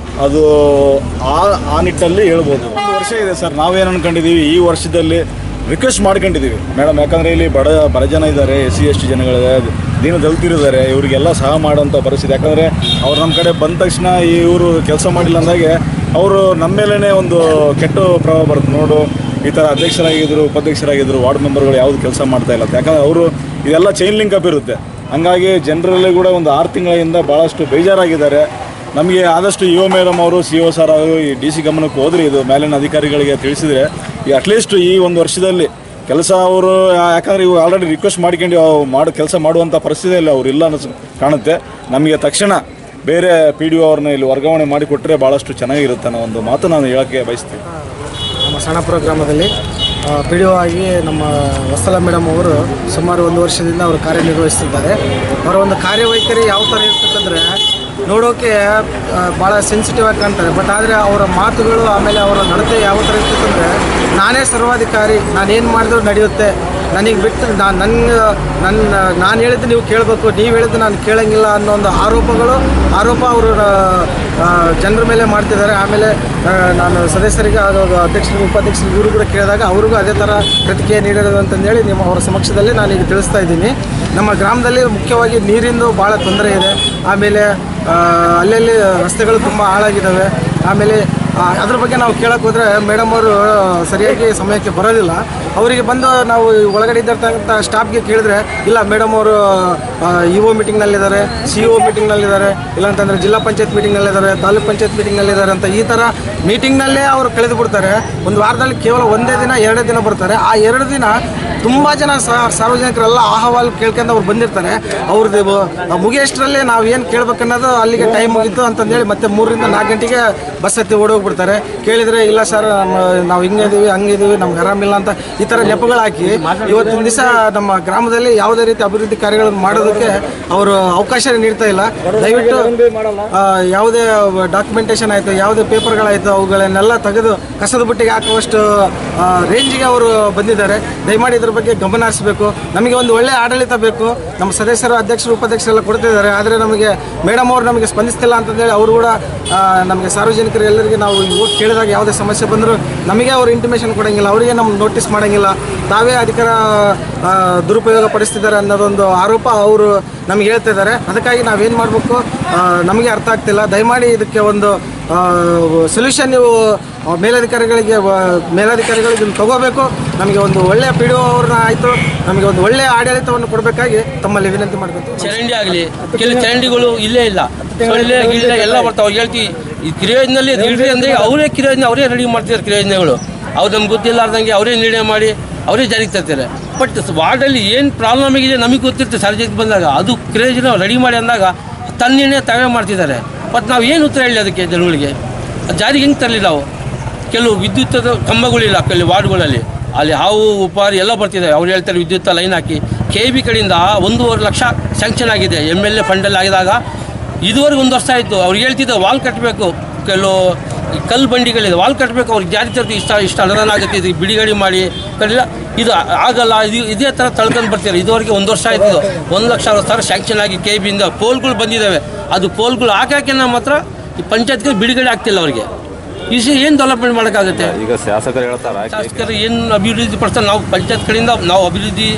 ಅದು ಆ ನಿಟ್ಟಲ್ಲಿ ಹೇಳ್ಬೋದು. 1 ವರ್ಷ ಇದೆ ಸರ್. ನಾವೇನು ಅಂದ್ಕೊಂಡಿದ್ದೀವಿ, ಈ ವರ್ಷದಲ್ಲಿ ರಿಕ್ವೆಸ್ಟ್ ಮಾಡ್ಕೊಂಡಿದ್ದೀವಿ ಮೇಡಮ್. ಯಾಕಂದರೆ ಇಲ್ಲಿ ಬಡ ಜನ ಇದ್ದಾರೆ, SC/ST ಜನಗಳಿದ್ದಾರೆ, ದೀನ ದಲಿತರಿದ್ದಾರೆ, ಇವರಿಗೆಲ್ಲ ಸಹ ಮಾಡೋಂಥ ಪರಿಸ್ಥಿತಿ. ಯಾಕಂದರೆ ಅವ್ರು ನಮ್ಮ ಕಡೆ ಬಂದ ತಕ್ಷಣ ಇವರು ಕೆಲಸ ಮಾಡಿಲ್ಲ ಅಂದಾಗೆ ಅವರು ನಮ್ಮ ಮೇಲೇ ಒಂದು ಕೆಟ್ಟ ಪ್ರಭಾವ ಬರುತ್ತೆ. ನೋಡು, ಈ ಥರ ಅಧ್ಯಕ್ಷರಾಗಿದ್ದರು, ಉಪಾಧ್ಯಕ್ಷರಾಗಿದ್ದರು, ವಾರ್ಡ್ ಮೆಂಬರ್ಗಳು ಯಾವುದು ಕೆಲಸ ಮಾಡ್ತಾಯಿಲ್ಲ. ಯಾಕಂದರೆ ಅವರು ಇದೆಲ್ಲ ಚೈನ್ ಲಿಂಕ್ ಅಪ್ ಇರುತ್ತೆ. ಹಂಗಾಗಿ ಜನರಲ್ಲಿ ಕೂಡ ಒಂದು 6 ತಿಂಗಳಿಂದ ಭಾಳಷ್ಟು ಬೇಜಾರಾಗಿದ್ದಾರೆ. ನಮಗೆ ಆದಷ್ಟು ಇಒ ಮೇಡಮ್ ಅವರು, CO ಸರ್ ಅವರು ಈ DC ಗಮನಕ್ಕೆ ಹೋದ್ರಿ, ಇದು ಮೇಲಿನ ಅಧಿಕಾರಿಗಳಿಗೆ ತಿಳಿಸಿದರೆ ಈ ಅಟ್ಲೀಸ್ಟ್ ಈ 1 ವರ್ಷದಲ್ಲಿ ಕೆಲಸ ಅವರು, ಯಾಕಂದರೆ ಇವು ಆಲ್ರೆಡಿ ರಿಕ್ವೆಸ್ಟ್ ಮಾಡ್ಕೊಂಡು ಕೆಲಸ ಮಾಡುವಂಥ ಪರಿಸ್ಥಿತಿಯಲ್ಲಿ ಅವರು ಇಲ್ಲ ಅನ್ನಿಸ್ ಕಾಣುತ್ತೆ. ನಮಗೆ ತಕ್ಷಣ ಬೇರೆ ಪಿ ಡಿ ಒ ಅವ್ರನ್ನ ಇಲ್ಲಿ ವರ್ಗಾವಣೆ ಮಾಡಿಕೊಟ್ರೆ ಭಾಳಷ್ಟು ಚೆನ್ನಾಗಿರುತ್ತೆ ಅನ್ನೋ ಒಂದು ಮಾತು ನಾನು ಹೇಳೋಕ್ಕೆ ಬಯಸ್ತೀನಿ. ನಮ್ಮ ಸಣ್ಣಪುರ ಗ್ರಾಮದಲ್ಲಿ ಪಿ ಡಿ ಒ ಆಗಿ ನಮ್ಮ ವತ್ಸಲಾ ಮೇಡಮ್ ಅವರು ಸುಮಾರು 1 ವರ್ಷದಿಂದ ಅವರು ಕಾರ್ಯನಿರ್ವಹಿಸ್ತಿದ್ದಾರೆ. ಅವರ ಒಂದು ಕಾರ್ಯವೈಖರಿ ಯಾವ ಥರ ಇರ್ತಕ್ಕಂದರೆ ನೋಡೋಕ್ಕೆ ಭಾಳ ಸೆನ್ಸಿಟಿವ್ ಆಗಿ ಕಾಣ್ತಾರೆ. ಬಟ್ ಆದರೆ ಅವರ ಮಾತುಗಳು, ಆಮೇಲೆ ಅವರ ನಡತೆ ಯಾವ ಥರ ಇರ್ತಕ್ಕಂದರೆ ನಾನೇ ಸರ್ವಾಧಿಕಾರಿ, ನಾನೇನು ಮಾಡಿದ್ರು ನಡೆಯುತ್ತೆ, ನನಗೆ ಬಿಟ್ಟು ನಾನು ಹೇಳಿದ್ದು ನೀವು ಕೇಳಬೇಕು, ನೀವು ಹೇಳಿದ್ದು ನಾನು ಕೇಳೋಂಗಿಲ್ಲ ಅನ್ನೋ ಒಂದು ಆರೋಪ ಅವರು ಜನರ ಮೇಲೆ ಮಾಡ್ತಿದ್ದಾರೆ. ಆಮೇಲೆ ನಾನು ಸದಸ್ಯರಿಗೆ ಅಧ್ಯಕ್ಷರಿಗೆ ಉಪಾಧ್ಯಕ್ಷರಿಗೆ ಇವರು ಕೂಡ ಕೇಳಿದಾಗ ಅವ್ರಿಗೂ ಅದೇ ಥರ ಪ್ರತಿಕ್ರಿಯೆ ನೀಡಿರೋದು ಅಂತಂದೇಳಿ ಅವರ ಸಮಕ್ಷದಲ್ಲಿ ನಾನೀಗ ತಿಳಿಸ್ತಾ ಇದ್ದೀನಿ. ನಮ್ಮ ಗ್ರಾಮದಲ್ಲಿ ಮುಖ್ಯವಾಗಿ ನೀರಿಂದು ಭಾಳ ತೊಂದರೆ ಇದೆ. ಆಮೇಲೆ ಅಲ್ಲಲ್ಲಿ ರಸ್ತೆಗಳು ತುಂಬ ಹಾಳಾಗಿದ್ದಾವೆ. ಆಮೇಲೆ ಅದ್ರ ಬಗ್ಗೆ ನಾವು ಕೇಳಕ್ಕೆ ಹೋದರೆ ಮೇಡಮ್ ಅವರು ಸರಿಯಾಗಿ ಸಮಯಕ್ಕೆ ಬರೋದಿಲ್ಲ. ಅವರಿಗೆ ಬಂದು ನಾವು ಒಳಗಡೆ ಇದ್ದಿರ್ತಕ್ಕಂಥ ಸ್ಟಾಫ್ಗೆ ಕೇಳಿದ್ರೆ ಇಲ್ಲ ಮೇಡಮ್ ಅವರು ಇಒ ಮೀಟಿಂಗ್ನಲ್ಲಿದ್ದಾರೆ, CO ಮೀಟಿಂಗ್ನಲ್ಲಿದ್ದಾರೆ, ಇಲ್ಲಾಂತಂದರೆ ಜಿಲ್ಲಾ ಪಂಚಾಯತ್ ಮೀಟಿಂಗ್ನಲ್ಲಿದ್ದಾರೆ, ತಾಲೂಕ್ ಪಂಚಾಯತ್ ಮೀಟಿಂಗ್ನಲ್ಲಿದ್ದಾರೆ ಅಂತ ಈ ಥರ ಮೀಟಿಂಗ್ನಲ್ಲೇ ಅವರು ಕಳೆದು ಬಿಡ್ತಾರೆ. ಒಂದು ವಾರದಲ್ಲಿ ಕೇವಲ ಒಂದೇ ದಿನ 2 ದಿನ ಬರ್ತಾರೆ. ಆ 2 ದಿನ ತುಂಬ ಜನ ಸಾರ್ವಜನಿಕರೆಲ್ಲ ಅಹವಾಲು ಕೇಳ್ಕೊಂಡು ಅವ್ರು ಬಂದಿರ್ತಾರೆ. ಅವ್ರದ್ದು ಮುಗಿಯೋಷ್ಟರಲ್ಲಿ ನಾವು ಏನು ಕೇಳ್ಬೇಕನ್ನೋದು ಅಲ್ಲಿಗೆ ಟೈಮ್ ಮುಗೀತು ಅಂತಂದೇಳಿ ಮತ್ತೆ 3 ರಿಂದ 4 ಗಂಟೆಗೆ ಬಸ್ ಹತ್ತಿ ಓಡೋಗ್ಬಿಡ್ತಾರೆ. ಕೇಳಿದರೆ ಇಲ್ಲ ಸರ್ ನಾವು ಹಿಂಗಿದ್ದೀವಿ ಹಂಗಿದ್ದೀವಿ ನಮ್ಗೆ ಆರಾಮಿಲ್ಲ ಅಂತ ಈ ಥರ ನೆಪಗಳು ಹಾಕಿ ಇವತ್ತಿನ ದಿವಸ ನಮ್ಮ ಗ್ರಾಮದಲ್ಲಿ ಯಾವುದೇ ರೀತಿ ಅಭಿವೃದ್ಧಿ ಕಾರ್ಯಗಳನ್ನು ಮಾಡೋದಕ್ಕೆ ಅವರು ಅವಕಾಶ ನೀಡ್ತಾ ಇಲ್ಲ. ದಯವಿಟ್ಟು ಯಾವುದೇ ಡಾಕ್ಯುಮೆಂಟೇಷನ್ ಆಯಿತು, ಯಾವುದೇ ಪೇಪರ್ಗಳಾಯಿತು ಅವುಗಳನ್ನೆಲ್ಲ ತೆಗೆದು ಕಸದ ಬುಟ್ಟಿಗೆ ಹಾಕುವಷ್ಟು ರೇಂಜಿಗೆ ಅವರು ಬಂದಿದ್ದಾರೆ. ದಯಮಾಡಿ ಇದ್ರ ಬಗ್ಗೆ ಗಮನ ಹರಿಸಬೇಕು. ನಮಗೆ ಒಂದು ಒಳ್ಳೆಯ ಆಡಳಿತ ಬೇಕು. ನಮ್ಮ ಸದಸ್ಯರು, ಅಧ್ಯಕ್ಷರು, ಉಪಾಧ್ಯಕ್ಷರೆಲ್ಲ ಕೊಡ್ತಿದ್ದಾರೆ. ಆದರೆ ನಮಗೆ ಮೇಡಮ್ ಅವರು ನಮಗೆ ಸ್ಪಂದಿಸ್ತಿಲ್ಲ ಅಂತಂದೇಳಿ ಅವರು ಕೂಡ ನಮಗೆ ಸಾರ್ವಜನಿಕರು ಎಲ್ಲರಿಗೆ ನಾವು ಹೋಗಿ ಕೇಳಿದಾಗ ಯಾವುದೇ ಸಮಸ್ಯೆ ಬಂದರೂ ನಮಗೆ ಅವರು ಇಂಟಿಮೇಷನ್ ಕೊಡೋಂಗಿಲ್ಲ, ಅವರಿಗೆ ನಮ್ಗೆ ನೋಟಿಸ್ ಮಾಡೋಂಗಿಲ್ಲ. ತಾವೇ ಅಧಿಕಾರ ದುರುಪಯೋಗ ಪಡಿಸ್ತಿದ್ದಾರೆ ಅನ್ನೋದೊಂದು ಆರೋಪ ಅವರು ನಮಗೆ ಹೇಳ್ತಾ ಇದ್ದಾರೆ. ಅದಕ್ಕಾಗಿ ನಾವೇನು ಮಾಡಬೇಕು ನಮಗೆ ಅರ್ಥ ಆಗ್ತಿಲ್ಲ. ದಯಮಾಡಿ ಇದಕ್ಕೆ ಒಂದು ಸೊಲ್ಯೂಷನ್ ನೀವು ಮೇಲಧಿಕಾರಿಗಳಿಗೆ ತಗೋಬೇಕು. ನಮಗೆ ಒಂದು ಒಳ್ಳೆಯ PDO ಅವ್ರನ್ನ ಆಯಿತು, ನಮಗೆ ಒಂದು ಒಳ್ಳೆಯ ಆಡಳಿತವನ್ನು ಕೊಡಬೇಕಾಗಿ ತಮ್ಮಲ್ಲಿ ವಿನಂತಿ ಮಾಡ್ಕೊತೀವಿ. ಚರಂಡಿ ಆಗಲಿ, ಕೆಲವು ಚರಂಡಿಗಳು ಇಲ್ಲೇ ಇಲ್ಲ, ಸೊಳ್ಳೆ ಗಿಳ್ಳೆ ಎಲ್ಲ ಬರ್ತಾವೆ. ಹೇಳ್ತೀವಿ ಈ ಕಿರಿಯೋಜನಲ್ಲಿ ಇಡ್ರಿ ಅಂದರೆ ಅವರೇ ಕಿರಿಯೋಜನೆ ಅವರೇ ರೆಡಿ ಮಾಡ್ತಿದ್ದಾರೆ. ಕಿರಿಯೋಜನೆಗಳು ಅವ್ರು ನಮ್ಗೆ ಗೊತ್ತಿಲ್ಲಾರ್ದಂಗೆ ಅವರೇ ನಿರ್ಣಯ ಮಾಡಿ ಅವರೇ ಜಾರಿಗೆ ತರ್ತಾರೆ. ಬಟ್ ವಾರ್ಡಲ್ಲಿ ಏನು ಪ್ರಾಬ್ಲಮ್ ಆಗಿದೆ ನಮಗೆ ಗೊತ್ತಿರುತ್ತೆ. ಸಾರ್ವಜನಿಕ ಬಂದಾಗ ಅದು ಕಿರಿಯೋಜನೆ ರೆಡಿ ಮಾಡಿ ಅಂದಾಗ ತನ್ನ ನಿರ್ಣಯ ತಾವೇ ಮಾಡ್ತಿದ್ದಾರೆ. ಮತ್ತು ನಾವು ಏನು ಉತ್ತರ ಹೇಳಿ ಅದಕ್ಕೆ ಜನಗಳಿಗೆ ಜಾರಿಗೆ ಹೆಂಗೆ ತರಲಿ ನಾವು? ಕೆಲವು ವಿದ್ಯುತ್ತದ ಕಂಬಗಳಿಲ್ಲ ಕೆಲವು ವಾರ್ಡ್ಗಳಲ್ಲಿ, ಅಲ್ಲಿ ಹಾವು ಉಪಾರಿ ಎಲ್ಲ ಬರ್ತಿದ್ದಾವೆ. ಅವ್ರು ಹೇಳ್ತಾರೆ ವಿದ್ಯುತ್ ಲೈನ್ ಹಾಕಿ. KB ಕಡೆಯಿಂದ 1.5 ಲಕ್ಷ ಸ್ಯಾಂಕ್ಷನ್ ಆಗಿದೆ MLA ಫಂಡಲ್ಲಿ ಆಗಿದಾಗ. ಇದುವರೆಗೆ 1 ವರ್ಷ ಆಯಿತು. ಅವ್ರು ಹೇಳ್ತಿದ್ದೆ ವಾಲ್ ಕಟ್ಟಬೇಕು, ಕೆಲವು ಕಲ್ಲು ಬಂಡಿಗಳಿದೆ ವಾಲ್ ಕಟ್ಟಬೇಕು, ಅವ್ರಿಗೆ ಜಾರಿ ತರ್ತೀವಿ, ಇಷ್ಟ ಅನುದಾನ ಆಗುತ್ತೆ, ಇದು ಬಿಡಿಗಡಿ ಮಾಡಿ ಕಡಿಲ್ಲ, ಇದು ಆಗಲ್ಲ, ಇದೇ ಥರ ತಳ್ಕೊಂಡು ಬರ್ತಾರೆ. ಇದುವರೆಗೆ 1 ವರ್ಷ ಆಯ್ತು. ಇದು 1,60,000 ಸ್ಯಾಂಕ್ಷನ್ ಆಗಿ KBಯಿಂದ ಪೋಲ್ಗಳು ಬಂದಿದ್ದಾವೆ. ಅದು ಪೋಲ್ಗಳು ಹಾಕಿ ನಮ್ಮ ಹತ್ರ ಈ ಪಂಚಾಯತ್ಗೆ ಬಿಡುಗಡೆ ಆಗ್ತಿಲ್ಲ. ಅವ್ರಿಗೆ ಏನು ಡೆವಲಪ್ಮೆಂಟ್ ಮಾಡೋಕ್ಕಾಗುತ್ತೆ? ಈಗ ಶಾಸಕರು ಹೇಳ್ತಾರೆ, ಶಾಸಕರು ಏನು ಅಭಿವೃದ್ಧಿ ಪಡಿಸ್ತಾರೆ? ನಾವು ಪಂಚಾಯತ್ ಕಡೆಯಿಂದ ನಾವು ಅಭಿವೃದ್ಧಿ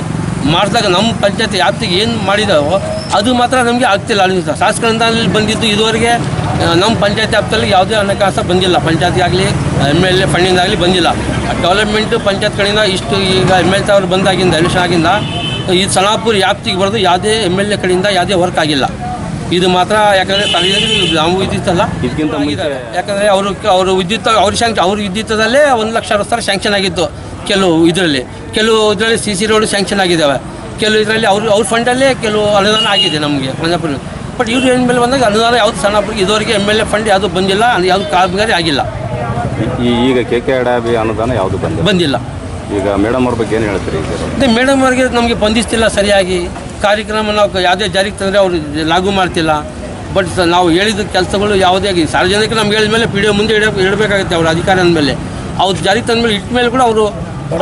ಮಾಡಿದಾಗ ನಮ್ಮ ಪಂಚಾಯತ್ ವ್ಯಾಪ್ತಿಗೆ ಏನು ಮಾಡಿದಾವೋ ಅದು ಮಾತ್ರ ನಮಗೆ ಆಗ್ತಿಲ್ಲ. ಅಲ್ಲಿ ಶಾಸಕರಿಂದ ಅಲ್ಲಿ ಬಂದಿದ್ದು ಇದುವರೆಗೆ ನಮ್ಮ ಪಂಚಾಯತ್ ವ್ಯಾಪ್ತಿಯಲ್ಲಿ ಯಾವುದೇ ಹಣಕಾಸು ಬಂದಿಲ್ಲ. ಪಂಚಾಯತ್ಗೆ ಆಗಲಿ MLA ಫಂಡಿಂದ ಆಗಲಿ ಬಂದಿಲ್ಲ. ಡೆವಲಪ್ಮೆಂಟು ಪಂಚಾಯತ್ ಕಡೆಯಿಂದ ಇಷ್ಟು ಈಗ MLA ಅವರು ಬಂದಾಗಿಂದ ಎಲೆಕ್ಷನ್ ಆಗಿಂದ ಈ ಸಣಾಪುರ ವ್ಯಾಪ್ತಿಗೆ ಬರೋದು ಯಾವುದೇ MLA ಕಡೆಯಿಂದ ಯಾವುದೇ ವರ್ಕ್ ಆಗಿಲ್ಲ. ಇದು ಮಾತ್ರ ಯಾಕಂದರೆ ನಾವು ವಿದ್ಯುತ್ತಲ್ಲ, ಇದಕ್ಕಿಂತ ಯಾಕಂದರೆ ಅವರು ವಿದ್ಯುತ್ ಅವ್ರ ವಿದ್ಯುತ್ತದಲ್ಲೇ 1,60,000 ಸ್ಯಾಂಕ್ಷನ್ ಆಗಿತ್ತು. ಕೆಲವು ಇದರಲ್ಲಿ CC ರೋಡ್ ಸ್ಯಾಂಕ್ಷನ್ ಆಗಿದ್ದಾವೆ. ಕೆಲವು ಇದರಲ್ಲಿ ಅವ್ರ ಫಂಡಲ್ಲೇ ಕೆಲವು ಅನುದಾನ ಆಗಿದೆ ನಮಗೆ ಸಣ್ಣಪುರ. ಬಟ್ ಇವ್ರು ಏನು ಮೇಲೆ ಬಂದಾಗ ಅನುದಾನ ಯಾವುದು ಸಣ್ಣಪುರಿಗೆ ಇದುವರೆಗೆ MLA ಫಂಡ್ ಯಾವುದು ಬಂದಿಲ್ಲ, ಯಾವುದು ಕಾಮಗಾರಿ ಆಗಿಲ್ಲ. ಈಗ KKRB ಅನುದಾನ ಯಾವುದು ಬಂದಿಲ್ಲ. ಈಗ ಮೇಡಮ್ ಅವ್ರ ಬಗ್ಗೆ ಏನು ಹೇಳ್ತೀರಿ? ಅದೇ ಮೇಡಮ್ ಅವ್ರಿಗೆ ನಮಗೆ ಬಂದಿಸ್ತಿಲ್ಲ ಸರಿಯಾಗಿ. ಕಾರ್ಯಕ್ರಮ ನಾವು ಯಾವುದೇ ಜಾರಿಗೆ ತಂದರೆ ಅವರು ಲಾಗು ಮಾಡ್ತಿಲ್ಲ. ಬಟ್ ನಾವು ಹೇಳಿದ ಕೆಲಸಗಳು ಯಾವುದೇ ಸಾರ್ವಜನಿಕರು ನಮ್ಗೆ ಹೇಳಿದ ಮೇಲೆ PDO ಮುಂದೆ ಇಡಬೇಕಾಗುತ್ತೆ. ಅವ್ರ ಅಧಿಕಾರ ಅಂದಮೇಲೆ ಅವ್ರು ಜಾರಿಗೆ ತಂದ ಮೇಲೆ ಇಟ್ಟ ಮೇಲೆ ಕೂಡ ಅವರು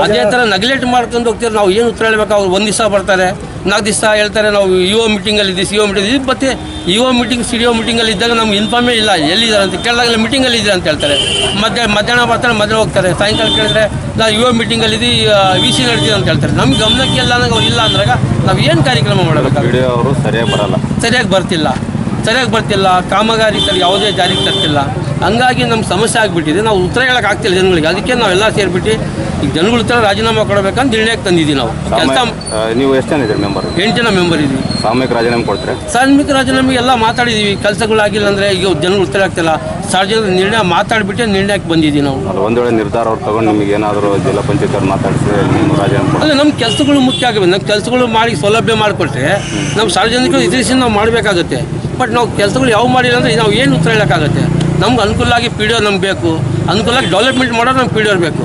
ಅದೇ ಥರ ನೆಗ್ಲೆಕ್ಟ್ ಮಾಡ್ಕೊಂಡು ಹೋಗ್ತಾರೆ. ನಾವು ಏನು ಉತ್ತರ ಹೇಳಬೇಕು? ಅವ್ರು 1 ದಿವಸ ಬರ್ತಾರೆ, 4 ದಿವಸ ಹೇಳ್ತಾರೆ ನಾವು EO ಮೀಟಿಂಗಲ್ಲಿ ಇದ್ದೀವಿ, CO ಮೀಟಿಂಗ್ ಇದು. ಮತ್ತು EO ಮೀಟಿಂಗ್ CDO ಮೀಟಿಂಗಲ್ಲಿ ಇದ್ದಾಗ ನಮ್ಗೆ ಇನ್ಫಾರ್ಮೇ ಇಲ್ಲ ಎಲ್ಲಿದ್ದಾರೆ ಅಂತ ಕೇಳಿದಾಗಲೇ ಮೀಟಿಂಗಲ್ಲಿ ಇದ್ದೀರ ಅಂತ ಹೇಳ್ತಾರೆ. ಮಧ್ಯಾಹ್ನ ಬರ್ತಾರೆ, ಮಧ್ಯಾಹ್ನ ಹೋಗ್ತಾರೆ. ಸಾಯಂಕಾಲ ಕೇಳಿದ್ರೆ ನಾವು EO ಮೀಟಿಂಗಲ್ಲಿ VC ನಡ್ತೀವಿ ಅಂತ ಹೇಳ್ತಾರೆ. ನಮ್ಗೆ ಗಮನಕ್ಕೆ ಇಲ್ಲ ಅನ್ನೋದು ಅವ್ರು ಇಲ್ಲ ಅಂದಾಗ ನಾವು ಏನು ಕಾರ್ಯಕ್ರಮ ಮಾಡಬೇಕು? PDO ಅವರು ಸರಿಯಾಗಿ ಬರ್ತಿಲ್ಲ. ಕಾಮಗಾರಿ ಯಾವುದೇ ಜಾರಿಗೆ ತರ್ತಿಲ್ಲ. ಹಂಗಾಗಿ ನಮ್ಗೆ ಸಮಸ್ಯೆ ಆಗಿಬಿಟ್ಟಿದೆ. ನಾವು ಉತ್ತರ ಹೇಳೋಕೆ ಆಗ್ತಿಲ್ಲ ಜನಗಳಿಗೆ. ಅದಕ್ಕೆ ನಾವೆಲ್ಲ ಸೇರಿಬಿಟ್ಟು ಈಗ ಜನಗಳ ಉತ್ತರ ರಾಜೀನಾಮೆ ಕೊಡಬೇಕಂತ ನಿರ್ಣಯಕ್ಕೆ ತಂದಿದ್ದೀವಿ. ನಾವು ಕೆಲಸ ನೀವು ಎಷ್ಟು ಜನ ಇದ್ದೀರಿ ಮೆಂಬರ್? 8 ಜನ ಮೆಂಬರ್ ಇದ್ದೀವಿ. ಸಾಮೂಹಿಕ ರಾಜೀನಾಮೆ ಕೊಡ್ತಾರೆ? ಸಾಮೂಹಿಕ ರಾಜೀನಾಮೆ ಎಲ್ಲ ಮಾತಾಡಿದ್ದೀವಿ. ಕೆಲಸಗಳಾಗಿಲ್ಲ ಅಂದರೆ ಈಗ ಜನಗಳು ಉತ್ತರ ಆಗ್ತಿಲ್ಲ. ಸಾರ್ವಜನಿಕ ನಿರ್ಣಯ ಮಾತಾಡಿಬಿಟ್ಟೆ ನಿರ್ಣಯಕ್ಕೆ ಬಂದಿದ್ದೀವಿ ನಾವು. ಒಂದು ವೇಳೆ ನಿರ್ಧಾರ ಅವ್ರು ತಗೊಂಡು ನಿಮಗೆ ಏನಾದರೂ ಜಿಲ್ಲಾ ಪಂಚಾಯತ್ ಅವ್ರು ಮಾತಾಡಿಸಿ ರಾಜೀನಾಮೆ ಅಲ್ಲ, ನಮ್ಮ ಕೆಲಸಗಳು ಮುಖ್ಯ ಆಗಬೇಕು. ನಮ್ಮ ಕೆಲಸಗಳು ಮಾಡಿ ಸೌಲಭ್ಯ ಮಾಡಿಕೊಟ್ರೆ ನಮ್ಮ ಸಾರ್ವಜನಿಕರು ಇದರಿಂದ ನಾವು ಮಾಡಬೇಕಾಗುತ್ತೆ. ಬಟ್ ನಾವು ಕೆಲಸಗಳು ಯಾವ ಮಾಡಿಲ್ಲ ಅಂದರೆ ನಾವು ಏನು ಉತ್ತರ ಹೇಳೋಕ್ಕಾಗುತ್ತೆ? ನಮ್ಗೆ ಅನುಕೂಲ ಆಗಿ PDO ನಮ್ಗೆ ಬೇಕು, ಅನುಕೂಲವಾಗಿ ಡೆವಲಪ್ಮೆಂಟ್ ಮಾಡೋರು ನಮ್ಗೆ PDO ಬೇಕು.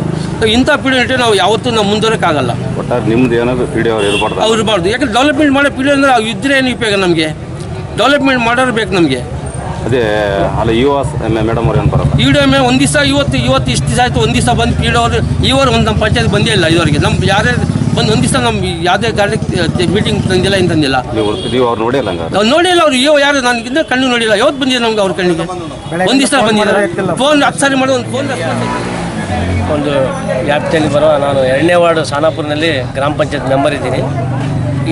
ಇಂಥ PDO ಇಟ್ಟರೆ ನಾವು ಯಾವತ್ತೂ ನಾವು ಮುಂದುವರೋಕ್ಕಾಗಲ್ಲ. ಒಟ್ಟಾರೆ ನಿಮ್ದು ಏನಾದರೂ PDO ಅವ್ರು ಇರಬಾರ್ದು. ಯಾಕಂದ್ರೆ ಡೆವಲಪ್ಮೆಂಟ್ ಮಾಡೋ PDO ಅಂದರೆ ಅವು ಇದ್ದರೆ ಏನು ಉಪಯೋಗ? ನಮಗೆ ಡೆವಲಪ್ಮೆಂಟ್ ಮಾಡೋರು ಬೇಕು ನಮಗೆ. ಅದೇ ಅಲ್ಲ EO ಮೇಡಮ್ ಅವ್ರು ಏನು ಬರೋದು? PDO ಮೇಲೆ 1 ದಿವಸ ಇವತ್ತು ಇಷ್ಟು ದಿವಸ ಆಯಿತು. 1 ದಿವಸ ಬಂದು PDO ಅವರು ಒಂದು ನಮ್ಮ ಪಂಚಾಯತ್ ಬಂದೇ ಇಲ್ಲ ಇದುವರೆಗೆ. ನಮ್ಮ ಯಾರೇ ಬಂದು 1 ದಿವಸ ನಮ್ಮ ಯಾವುದೇ ಗಾಡಿ ಮೀಟಿಂಗ್ ತಂದಿಲ್ಲ, ಏನು ತಂದಿಲ್ಲ. ನೀವು ಅವ್ರು ನೋಡಿಲ್ಲ? ನಾವು ನೋಡಿಲ್ಲ. ಅವ್ರು ಯಾರು ನನಗಿಂತ ಕಣ್ಣು ನೋಡಿಲ್ಲ. ಯಾವತ್ತು ಬಂದಿದೆ ನಮ್ಗೆ ಅವ್ರ ಕಣ್ಣಿಗೆ? 1 ದಿವಸ ಬಂದಿದ್ದಾರೆ. ಫೋನ್ 10 ಸಾರಿ ಮಾಡೋದು, ಒಂದು ಫೋನ್ ಒಂದು ವ್ಯಾಪ್ತಿಯಲ್ಲಿ ಬರುವ ನಾನು 2ನೇ ವಾರ್ಡ್ ಸಾನಾಪುರನಲ್ಲಿ ಗ್ರಾಮ ಪಂಚಾಯತ್ ಮೆಂಬರ್ ಇದ್ದೀನಿ.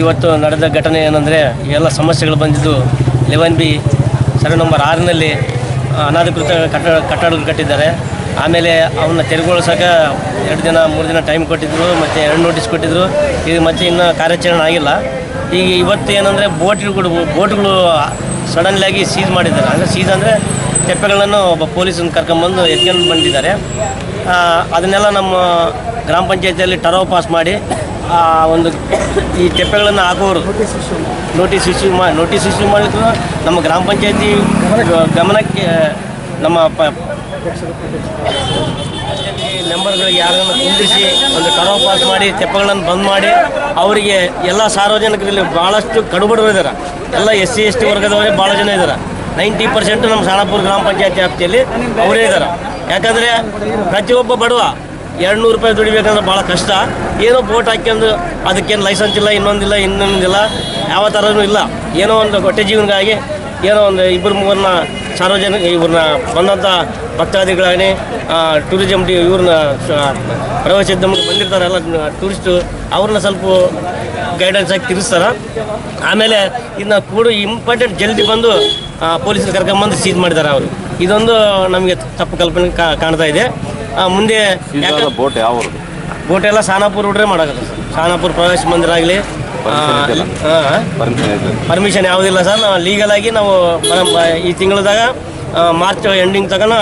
ಇವತ್ತು ನಡೆದ ಘಟನೆ ಏನಂದರೆ, ಎಲ್ಲ ಸಮಸ್ಯೆಗಳು ಬಂದಿದ್ದು 11B ಸರ್ವೆ ನಂಬರ್ 6ನಲ್ಲಿ ಅನಧಿಕೃತ ಕಟ್ಟಡಗಳು ಕಟ್ಟಿದ್ದಾರೆ. ಆಮೇಲೆ ಅವನ್ನ ತೆರವುಗೊಳಿಸೋಕೆ 2 ದಿನ 3 ದಿನ ಟೈಮ್ ಕೊಟ್ಟಿದ್ದರು, ಮತ್ತು 2 ನೋಟಿಸ್ ಕೊಟ್ಟಿದ್ದರು. ಇದು ಮತ್ತೆ ಇನ್ನೂ ಕಾರ್ಯಾಚರಣೆ ಆಗಿಲ್ಲ. ಈಗ ಇವತ್ತು ಏನಂದರೆ ಬೋಟ್ಗಳು ಸಡನ್ಲಾಗಿ ಸೀಸ್ ಮಾಡಿದ್ದಾರೆ. ಅಂದರೆ ಸೀಸ್ ಅಂದರೆ ತೆಪ್ಪೆಗಳನ್ನು ಒಬ್ಬ ಪೊಲೀಸನ್ನು ಕರ್ಕೊಂಬಂದು ಎತ್ಕೊಂಡು ಬಂದಿದ್ದಾರೆ. ಅದನ್ನೆಲ್ಲ ನಮ್ಮ ಗ್ರಾಮ ಪಂಚಾಯತಿಯಲ್ಲಿ ಟರ್ವ್ ಪಾಸ್ ಮಾಡಿ ಒಂದು ಈ ತೆಪ್ಪೆಗಳನ್ನು ಹಾಕೋರು ನೋಟಿಸ್ ಇಶ್ಯೂ ಮಾಡಲಿಕ್ಕೆ ನಮ್ಮ ಗ್ರಾಮ ಪಂಚಾಯತಿ ಗಮನಕ್ಕೆ ನಮ್ಮ ಮೆಂಬರ್ಗಳಿಗೆ ಯಾರನ್ನು ಕುಂದಿರಿಸಿ ಒಂದು ಟರ್ವ್ ಪಾಸ್ ಮಾಡಿ ತೆಪ್ಪೆಗಳನ್ನು ಬಂದ್ ಮಾಡಿ ಅವರಿಗೆ ಎಲ್ಲ ಸಾರ್ವಜನಿಕರಲ್ಲಿ ಭಾಳಷ್ಟು ಕಡುಬಡವರು ಇದ್ದಾರೆ. ಎಲ್ಲ SC ST ವರ್ಗದವರೇ ಭಾಳ ಜನ ಇದ್ದಾರೆ. 90% ನಮ್ಮ ಸಾಣಾಪುರ ಗ್ರಾಮ ಪಂಚಾಯತಿ ವ್ಯಾಪ್ತಿಯಲ್ಲಿ ಅವರೇ ಇದ್ದಾರೆ. ಯಾಕಂದರೆ ಪ್ರತಿಯೊಬ್ಬ ಬಡವ 200 ರೂಪಾಯಿ ದುಡಿಬೇಕಂದ್ರೆ ಭಾಳ ಕಷ್ಟ. ಏನೋ ಬೋಟ್ ಹಾಕ್ಯಂದು ಅದಕ್ಕೇನು ಲೈಸೆನ್ಸ್ ಇಲ್ಲ, ಇನ್ನೊಂದಿಲ್ಲ, ಯಾವ ಥರನೂ ಇಲ್ಲ. ಏನೋ ಒಂದು ಹೊಟ್ಟೆ ಜೀವನಗಾಗಿ ಏನೋ ಒಂದು 2-3 ಸಾರ್ವಜನಿಕ ಇವ್ರನ್ನ ಬಂದಂಥ ಭಕ್ತಾದಿಗಳಾಗಲಿ ಟೂರಿಸಮ್ ಇವ್ರನ್ನ ಪ್ರವಾಸೋದ್ಯಮಕ್ಕೆ ಬಂದಿರ್ತಾರಲ್ಲ ಟೂರಿಸ್ಟು, ಅವ್ರನ್ನ ಸ್ವಲ್ಪ ಗೈಡೆನ್ಸ್ ಆಗಿ ತಿರ್ಸ್ತಾರೆ. ಆಮೇಲೆ ಇದನ್ನ ಕೂಡ ಇಂಪಾರ್ಟೆಂಟ್ ಜಲ್ದಿ ಬಂದು ಪೊಲೀಸರು ಕರ್ಕೊಂಬಂದು ಸೀಸ್ ಮಾಡಿದ್ದಾರೆ ಅವರು. ಇದೊಂದು ನಮಗೆ ತಪ್ಪು ಕಲ್ಪನೆ ಕಾಣ್ತಾ ಇದೆ. ಮುಂದೆ ಬೋಟ್ ಯಾವ ಬೋಟ್ ಎಲ್ಲ ಸಾಣಾಪುರ ಹುಡ್ರೆ ಮಾಡೋದು ಸರ್. ಸಾಣಾಪುರ ಪ್ರವಾಸಿ ಮಂದಿರ ಆಗಲಿ ಪರ್ಮಿಷನ್ ಯಾವುದಿಲ್ಲ ಸರ್. ನಾವು ಲೀಗಲಾಗಿ ನಾವು ಈ ತಿಂಗಳದಾಗ ಮಾರ್ಚ್ ಎಂಡಿಂಗ್ ತಗೋಣ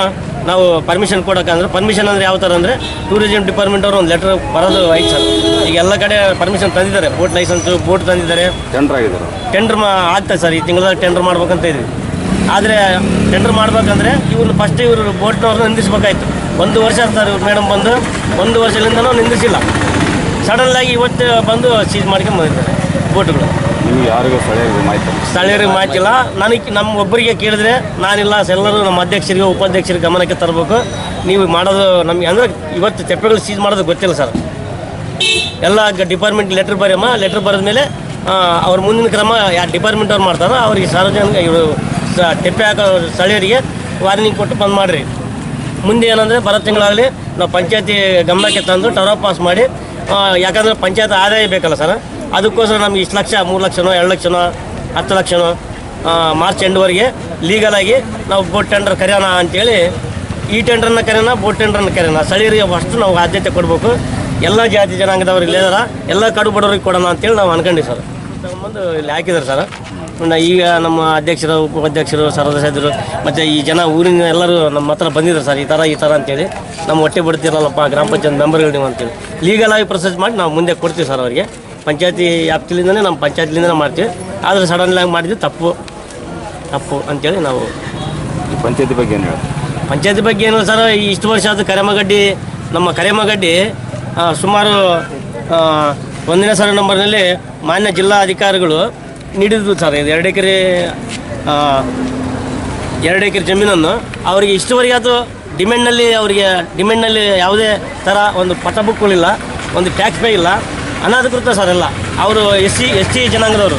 ನಾವು ಪರ್ಮಿಷನ್ ಕೊಡೋಕ್ಕಂದ್ರೆ. ಪರ್ಮಿಷನ್ ಅಂದರೆ ಯಾವ ಥರ ಅಂದರೆ ಟೂರಿಸಮ್ ಡಿಪಾರ್ಟ್ಮೆಂಟ್ ಅವರು ಒಂದು ಲೆಟರ್ ಬರೋದು ಐತೆ ಸರ್. ಈಗ ಎಲ್ಲ ಕಡೆ ಪರ್ಮಿಷನ್ ತಂದಿದ್ದಾರೆ, ಬೋಟ್ ಲೈಸೆನ್ಸು ಬೋಟ್ ತಂದಿದ್ದಾರೆ. ಟೆಂಡರ್ ಆಗ್ತದೆ ಸರ್. ಈ ತಿಂಗಳದಾಗ ಟೆಂಡರ್ ಮಾಡ್ಬೇಕಂತ ಇದ್ವಿ. ಆದರೆ ಟೆಂಡರ್ ಮಾಡ್ಬೇಕಂದ್ರೆ ಇವರು ಬೋಟ್ನವ್ರನ್ನ ನಿಂದಿಸ್ಬೇಕಾಯ್ತು. 1 ವರ್ಷ ಸರ್ ಇವ್ರು ಮೇಡಮ್ ಬಂದು 1 ವರ್ಷದಿಂದನೂ ನಿಂದಿಸಿಲ್ಲ. ಸಡನ್ಲಾಗಿ ಇವತ್ತು ಬಂದು ಸೀಸ್ ಮಾಡ್ಕೊಂಡು ಬಂದಿದ್ದಾರೆ ಬೋಟ್ಗಳು. ಸ್ಥಳೀಯರಿಗೆ ಮಾಹಿತಿ ಇಲ್ಲ. ನಮ್ಮ ಒಬ್ಬರಿಗೆ ಕೇಳಿದ್ರೆ ನಾನಿಲ್ಲ, ಎಲ್ಲರೂ ನಮ್ಮ ಅಧ್ಯಕ್ಷರಿಗೆ ಉಪಾಧ್ಯಕ್ಷರಿಗೆ ಗಮನಕ್ಕೆ ತರಬೇಕು. ನೀವು ಮಾಡೋದು ನಮಗೆ ಅಂದರೆ ಇವತ್ತು ತೆಪ್ಪೆಗಳು ಸೀಸ್ ಮಾಡೋದು ಗೊತ್ತಿಲ್ಲ ಸರ್. ಎಲ್ಲ ಡಿಪಾರ್ಟ್ಮೆಂಟ್ ಲೆಟ್ರ್ ಬರೆದ ಮೇಲೆ ಅವ್ರ ಮುಂದಿನ ಕ್ರಮ ಯಾವ ಡಿಪಾರ್ಟ್ಮೆಂಟ್ ಅವ್ರು ಮಾಡ್ತಾರೋ ಅವ್ರಿಗೆ ಸಾರ್ವಜನಿಕ ಇವರು ತೆಪ್ಪೆ ಹಾಕೋ ಸ್ಥಳೀಯರಿಗೆ ವಾರ್ನಿಂಗ್ ಕೊಟ್ಟು ಬಂದ್ ಮಾಡಿರಿ. ಮುಂದೆ ಏನಂದರೆ ಬರೋ ತಿಂಗಳಾಗಲಿ ನಾವು ಪಂಚಾಯತಿ ಗಮನಕ್ಕೆ ತಂದು ಟರ್ವ್ ಪಾಸ್ ಮಾಡಿ, ಯಾಕಂದರೆ ಪಂಚಾಯತ್ ಆದಾಯ ಬೇಕಲ್ಲ ಸರ್. ಅದಕ್ಕೋಸ್ಕರ ನಮ್ಗೆ ಇಷ್ಟು ಲಕ್ಷ, 3 ಲಕ್ಷನೋ 2 ಲಕ್ಷನೋ 10 ಲಕ್ಷನೋ ಮಾರ್ಚ್ ಎಂಡ್ವರೆಗೆ ಲೀಗಲಾಗಿ ನಾವು ಬೋಟ್ ಟೆಂಡರ್ ಕರೆಯೋಣ ಅಂಥೇಳಿ ಈ ಟೆಂಡರ್ನ ಕರೆಯೋಣ, ಬೋಟ್ ಟೆಂಡರ್ನ ಕರೆಯೋಣ. ಸ್ಥಳೀಯರಿಗೆ ಅಷ್ಟು ನಾವು ಆದ್ಯತೆ ಕೊಡಬೇಕು. ಎಲ್ಲ ಜಾತಿ ಜನಾಂಗದವ್ರು ಇಲ್ಲಿದಾರ, ಎಲ್ಲ ಕಡು ಬಡವ್ರಿಗೆ ಕೊಡೋಣ ಅಂತೇಳಿ ನಾವು ಅನ್ಕೊಂಡ್ವಿ ಸರ್. ತಗೊಂಬಂದು ಇಲ್ಲಿ ಹಾಕಿದ್ದಾರೆ ಸರ್. ಈಗ ನಮ್ಮ ಅಧ್ಯಕ್ಷರು, ಉಪಾಧ್ಯಕ್ಷರು, ಸದಸ್ಯರು ಮತ್ತು ಈ ಜನ ಊರಿನ ಎಲ್ಲರೂ ನಮ್ಮ ಹತ್ರ ಬಂದಿದ್ದಾರೆ ಸರ್. ಈ ಥರ ಅಂತೇಳಿ ನಮ್ಮ ಹೊಟ್ಟೆ ಬಿಡ್ತಿರಲ್ಲಪ್ಪ ಗ್ರಾಮ ಪಂಚಾಯತ್ ಮೆಂಬರ್ಗಳು ನೀವು ಅಂತೇಳಿ ಲೀಗಲಾಗಿ ಪ್ರೊಸೆಸ್ ಮಾಡಿ ನಾವು ಮುಂದೆ ಕೊಡ್ತೀವಿ ಸರ್ ಅವರಿಗೆ. ಪಂಚಾಯತಿ ವ್ಯಾಪ್ತಿಲಿಂದನೇ ನಮ್ಮ ಪಂಚಾಯತ್ಲಿಂದನೇ ಮಾಡ್ತೀವಿ. ಆದರೆ ಸಡನ್ಲಾಗಿ ಮಾಡಿದ್ವಿ ತಪ್ಪು ಅಂತೇಳಿ ನಾವು. ಪಂಚಾಯತಿ ಬಗ್ಗೆ ಏನು ಹೇಳಿ? ಪಂಚಾಯತಿ ಬಗ್ಗೆ ಏನು ಸರ್, ಇಷ್ಟು ವರ್ಷ ಅದು ನಮ್ಮ ಕರೆಮಗಡ್ಡಿ ಸುಮಾರು 1ನೇ ಸರ್ವೆ ನಂಬರ್ನಲ್ಲಿ ಮಾನ್ಯ ಜಿಲ್ಲಾ ಅಧಿಕಾರಿಗಳು ನೀಡಿದ್ರು ಸರ್. ಇದು 2 ಎಕರೆ ಜಮೀನನ್ನು ಅವರಿಗೆ ಇಷ್ಟುವರೆಗೆ ಅದು ಡಿಮ್ಯಾಂಡ್ನಲ್ಲಿ ಯಾವುದೇ ಥರ ಒಂದು ಪಟ್ಟ ಬುಕ್ಗಳಿಲ್ಲ, ಒಂದು ಟ್ಯಾಕ್ಸ್ ಪೇ ಇಲ್ಲ, ಅನಧಿಕೃತ ಸರ್ ಎಲ್ಲ. ಅವರು SC ಜನಾಂಗದವರು.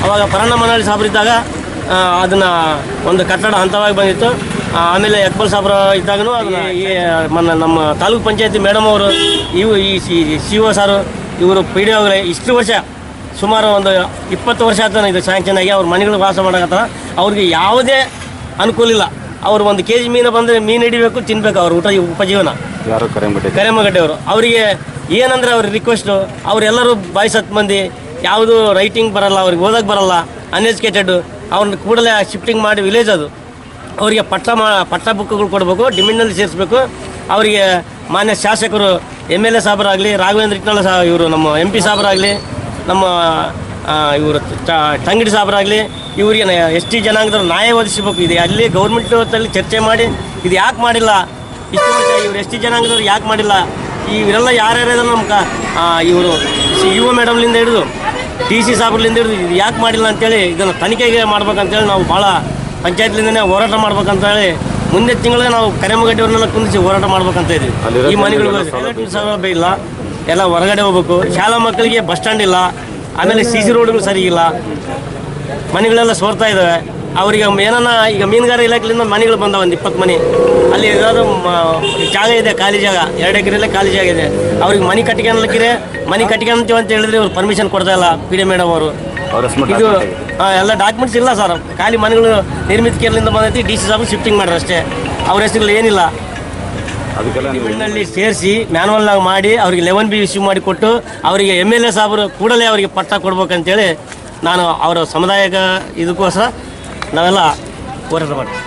ಅವಾಗ ಪರಣ್ಣ ಮನಾಳಿ ಸಾಬ್ರಿದ್ದಾಗ ಅದನ್ನು ಒಂದು ಕಟ್ಟಡ ಹಂತವಾಗಿ ಬಂದಿತ್ತು. ಆಮೇಲೆ ಯಕ್ಬಲ್ ಸಾಬ್ರ ಇದ್ದಾಗೂ ಅದನ್ನು ನಮ್ಮ ತಾಲೂಕು ಪಂಚಾಯತಿ ಮೇಡಮ್ ಅವರು, ಈ CO ಸಾರು, ಇವರು PDO ಇಷ್ಟು ವರ್ಷ ಸುಮಾರು ಒಂದು 20 ವರ್ಷ ಆಗ್ತಾನೆ ಇದು ಸ್ಯಾಂಕ್ಷನ್ ಆಗಿ ಅವ್ರ ಮನೆಗಳು ವಾಸ ಮಾಡೋಕತ್ತಾರ. ಅವ್ರಿಗೆ ಯಾವುದೇ ಅನುಕೂಲ ಇಲ್ಲ. ಅವರು 1 kg ಮೀನು ಬಂದರೆ ಮೀನು ಹಿಡಿಬೇಕು, ತಿನ್ನಬೇಕು, ಅವ್ರ ಉಪಜೀವನ. ಯಾರು ಕರೆಮಗಡ್ಡೆ ಅವರು. ಅವರಿಗೆ ಏನಂದರೆ ಅವ್ರ ರಿಕ್ವೆಸ್ಟು, ಅವರೆಲ್ಲರೂ 22 ಮಂದಿ, ಯಾವುದು ರೈಟಿಂಗ್ ಬರಲ್ಲ, ಅವ್ರಿಗೆ ಓದೋಕ್ಕೆ ಬರಲ್ಲ, ಅನ್ಎಜುಕೇಟೆಡ್. ಅವ್ರನ್ನ ಕೂಡಲೇ ಶಿಫ್ಟಿಂಗ್ ಮಾಡಿ ವಿಲೇಜ್ ಅದು. ಅವರಿಗೆ ಪಟ್ಟ ಬುಕ್ಗಳು ಕೊಡಬೇಕು, ಡಿಮ್ಯಾಂಡ್ನಲ್ಲಿ ಸೇರಿಸ್ಬೇಕು. ಅವರಿಗೆ ಮಾನ್ಯ ಶಾಸಕರು MLA ಸಾಬ್ರಾಗಲಿ, ರಾಘವೇಂದ್ರ ಇಟ್ನಾಳ ಇವರು ನಮ್ಮ MP ಸಾಬ್ರಾಗಲಿ, ನಮ್ಮ ಇವರು ತಂಗಡಿ ಸಾಬ್ರಾಗಲಿ, ಇವರಿಗೆ ST ಜನಾಂಗದವ್ರು ನ್ಯಾಯ ಒದಗಿಸಬೇಕು. ಇದು ಅಲ್ಲಿ ಗೌರ್ಮೆಂಟ್ ಹೊತ್ತಲ್ಲಿ ಚರ್ಚೆ ಮಾಡಿ ಇದು ಯಾಕೆ ಮಾಡಿಲ್ಲ, ಇಷ್ಟು ವರ್ಷ ಇವರು ST ಜನಾಂಗದವ್ರು ಯಾಕೆ ಮಾಡಿಲ್ಲ, ಇವರೆಲ್ಲ ಯಾರ್ಯಾರು ನಮ್ಮ ಇವರು CO ಮೇಡಮ್ಲಿಂದ ಹಿಡಿದು DC ಸಾಬ್ರಲಿಂದ ಹಿಡಿದು ಇದು ಯಾಕೆ ಮಾಡಿಲ್ಲ ಅಂತೇಳಿ ಇದನ್ನು ತನಿಖೆಗೆ ಮಾಡ್ಬೇಕಂತೇಳಿ ನಾವು ಭಾಳ ಪಂಚಾಯತ್ಲಿಂದನೇ ಹೋರಾಟ ಮಾಡ್ಬೇಕಂತೇಳಿ ಮುಂದೆ ತಿಂಗಳಿಗೆ ನಾವು ಕರೆಮಗಡ್ಡಿಯವ್ರನ್ನೆಲ್ಲ ಕುಂದಿಸಿ ಹೋರಾಟ ಮಾಡ್ಬೇಕಂತ ಇದ್ವಿ. ಈ ಮನೆಗಳು ಸೌಲಭ್ಯ ಇಲ್ಲ, ಎಲ್ಲ ಹೊರಗಡೆ ಹೋಗ್ಬೇಕು. ಶಾಲಾ ಮಕ್ಕಳಿಗೆ ಬಸ್ ಸ್ಟ್ಯಾಂಡ್ ಇಲ್ಲ, ಆಮೇಲೆ CC ರೋಡ್ಗಳು ಸರಿ ಇಲ್ಲ, ಮನೆಗಳೆಲ್ಲ ಸೋರ್ತಾ ಇದ್ದಾವೆ. ಅವರಿಗೆ ಏನನ್ನ ಈಗ ಮೀನುಗಾರ ಇಲಾಖೆಯಿಂದ ಮನೆಗಳು ಬಂದಾವ, ಒಂದು 20 ಮನೆ. ಅಲ್ಲಿ ಏನಾದರೂ ಜಾಗ ಇದೆ, ಖಾಲಿ ಜಾಗ, 2 ಎಕರೆಲ್ಲೇ ಖಾಲಿ ಜಾಗ ಇದೆ. ಅವ್ರಿಗೆ ಮನೆ ಕಟ್ಕೊಂಡ್ಲಿಕ್ಕಿರೆ ಮನೆ ಕಟ್ಕೊಂತೀವಿ ಅಂತ ಹೇಳಿದ್ರೆ ಇವ್ರು ಪರ್ಮಿಷನ್ ಕೊಡ್ತಾ ಇಲ್ಲ PD ಮೇಡಮ್ ಅವರು. ಅವ್ರ ಹೆಸರು ಇದು ಎಲ್ಲ ಡಾಕ್ಯುಮೆಂಟ್ಸ್ ಇಲ್ಲ ಸರ್. ಖಾಲಿ ಮನೆಗಳು ನಿರ್ಮಿತ ಕೇರಳದಿಂದ ಬಂದೈತಿ, ಡಿ ಸಿ ಸಾಬ್ ಶಿಫ್ಟಿಂಗ್ ಮಾಡ್ರಿ ಅಷ್ಟೇ. ಅವ್ರ ಹೆಸರುಗಳು ಏನಿಲ್ಲ. ಅದಕ್ಕೆಲ್ಲ ನೀವು ನಲ್ಲಿ ಸೇರಿಸಿ ಮ್ಯಾನುವಲ್ನಾಗ ಮಾಡಿ ಅವ್ರಿಗೆ 11B ಇಶ್ಯೂ ಮಾಡಿ ಕೊಟ್ಟು ಅವರಿಗೆ MLA ಸಾಬ್ರು ಕೂಡಲೇ ಅವರಿಗೆ ಪಟ್ಟ ಕೊಡ್ಬೇಕಂತೇಳಿ ನಾನು ಅವರ ಸಮುದಾಯಕ್ಕೆ ಇದಕ್ಕೋಸ್ಕರ ನಾವೆಲ್ಲ ಹೋರಾಟ ಮಾಡ್ತೀವಿ.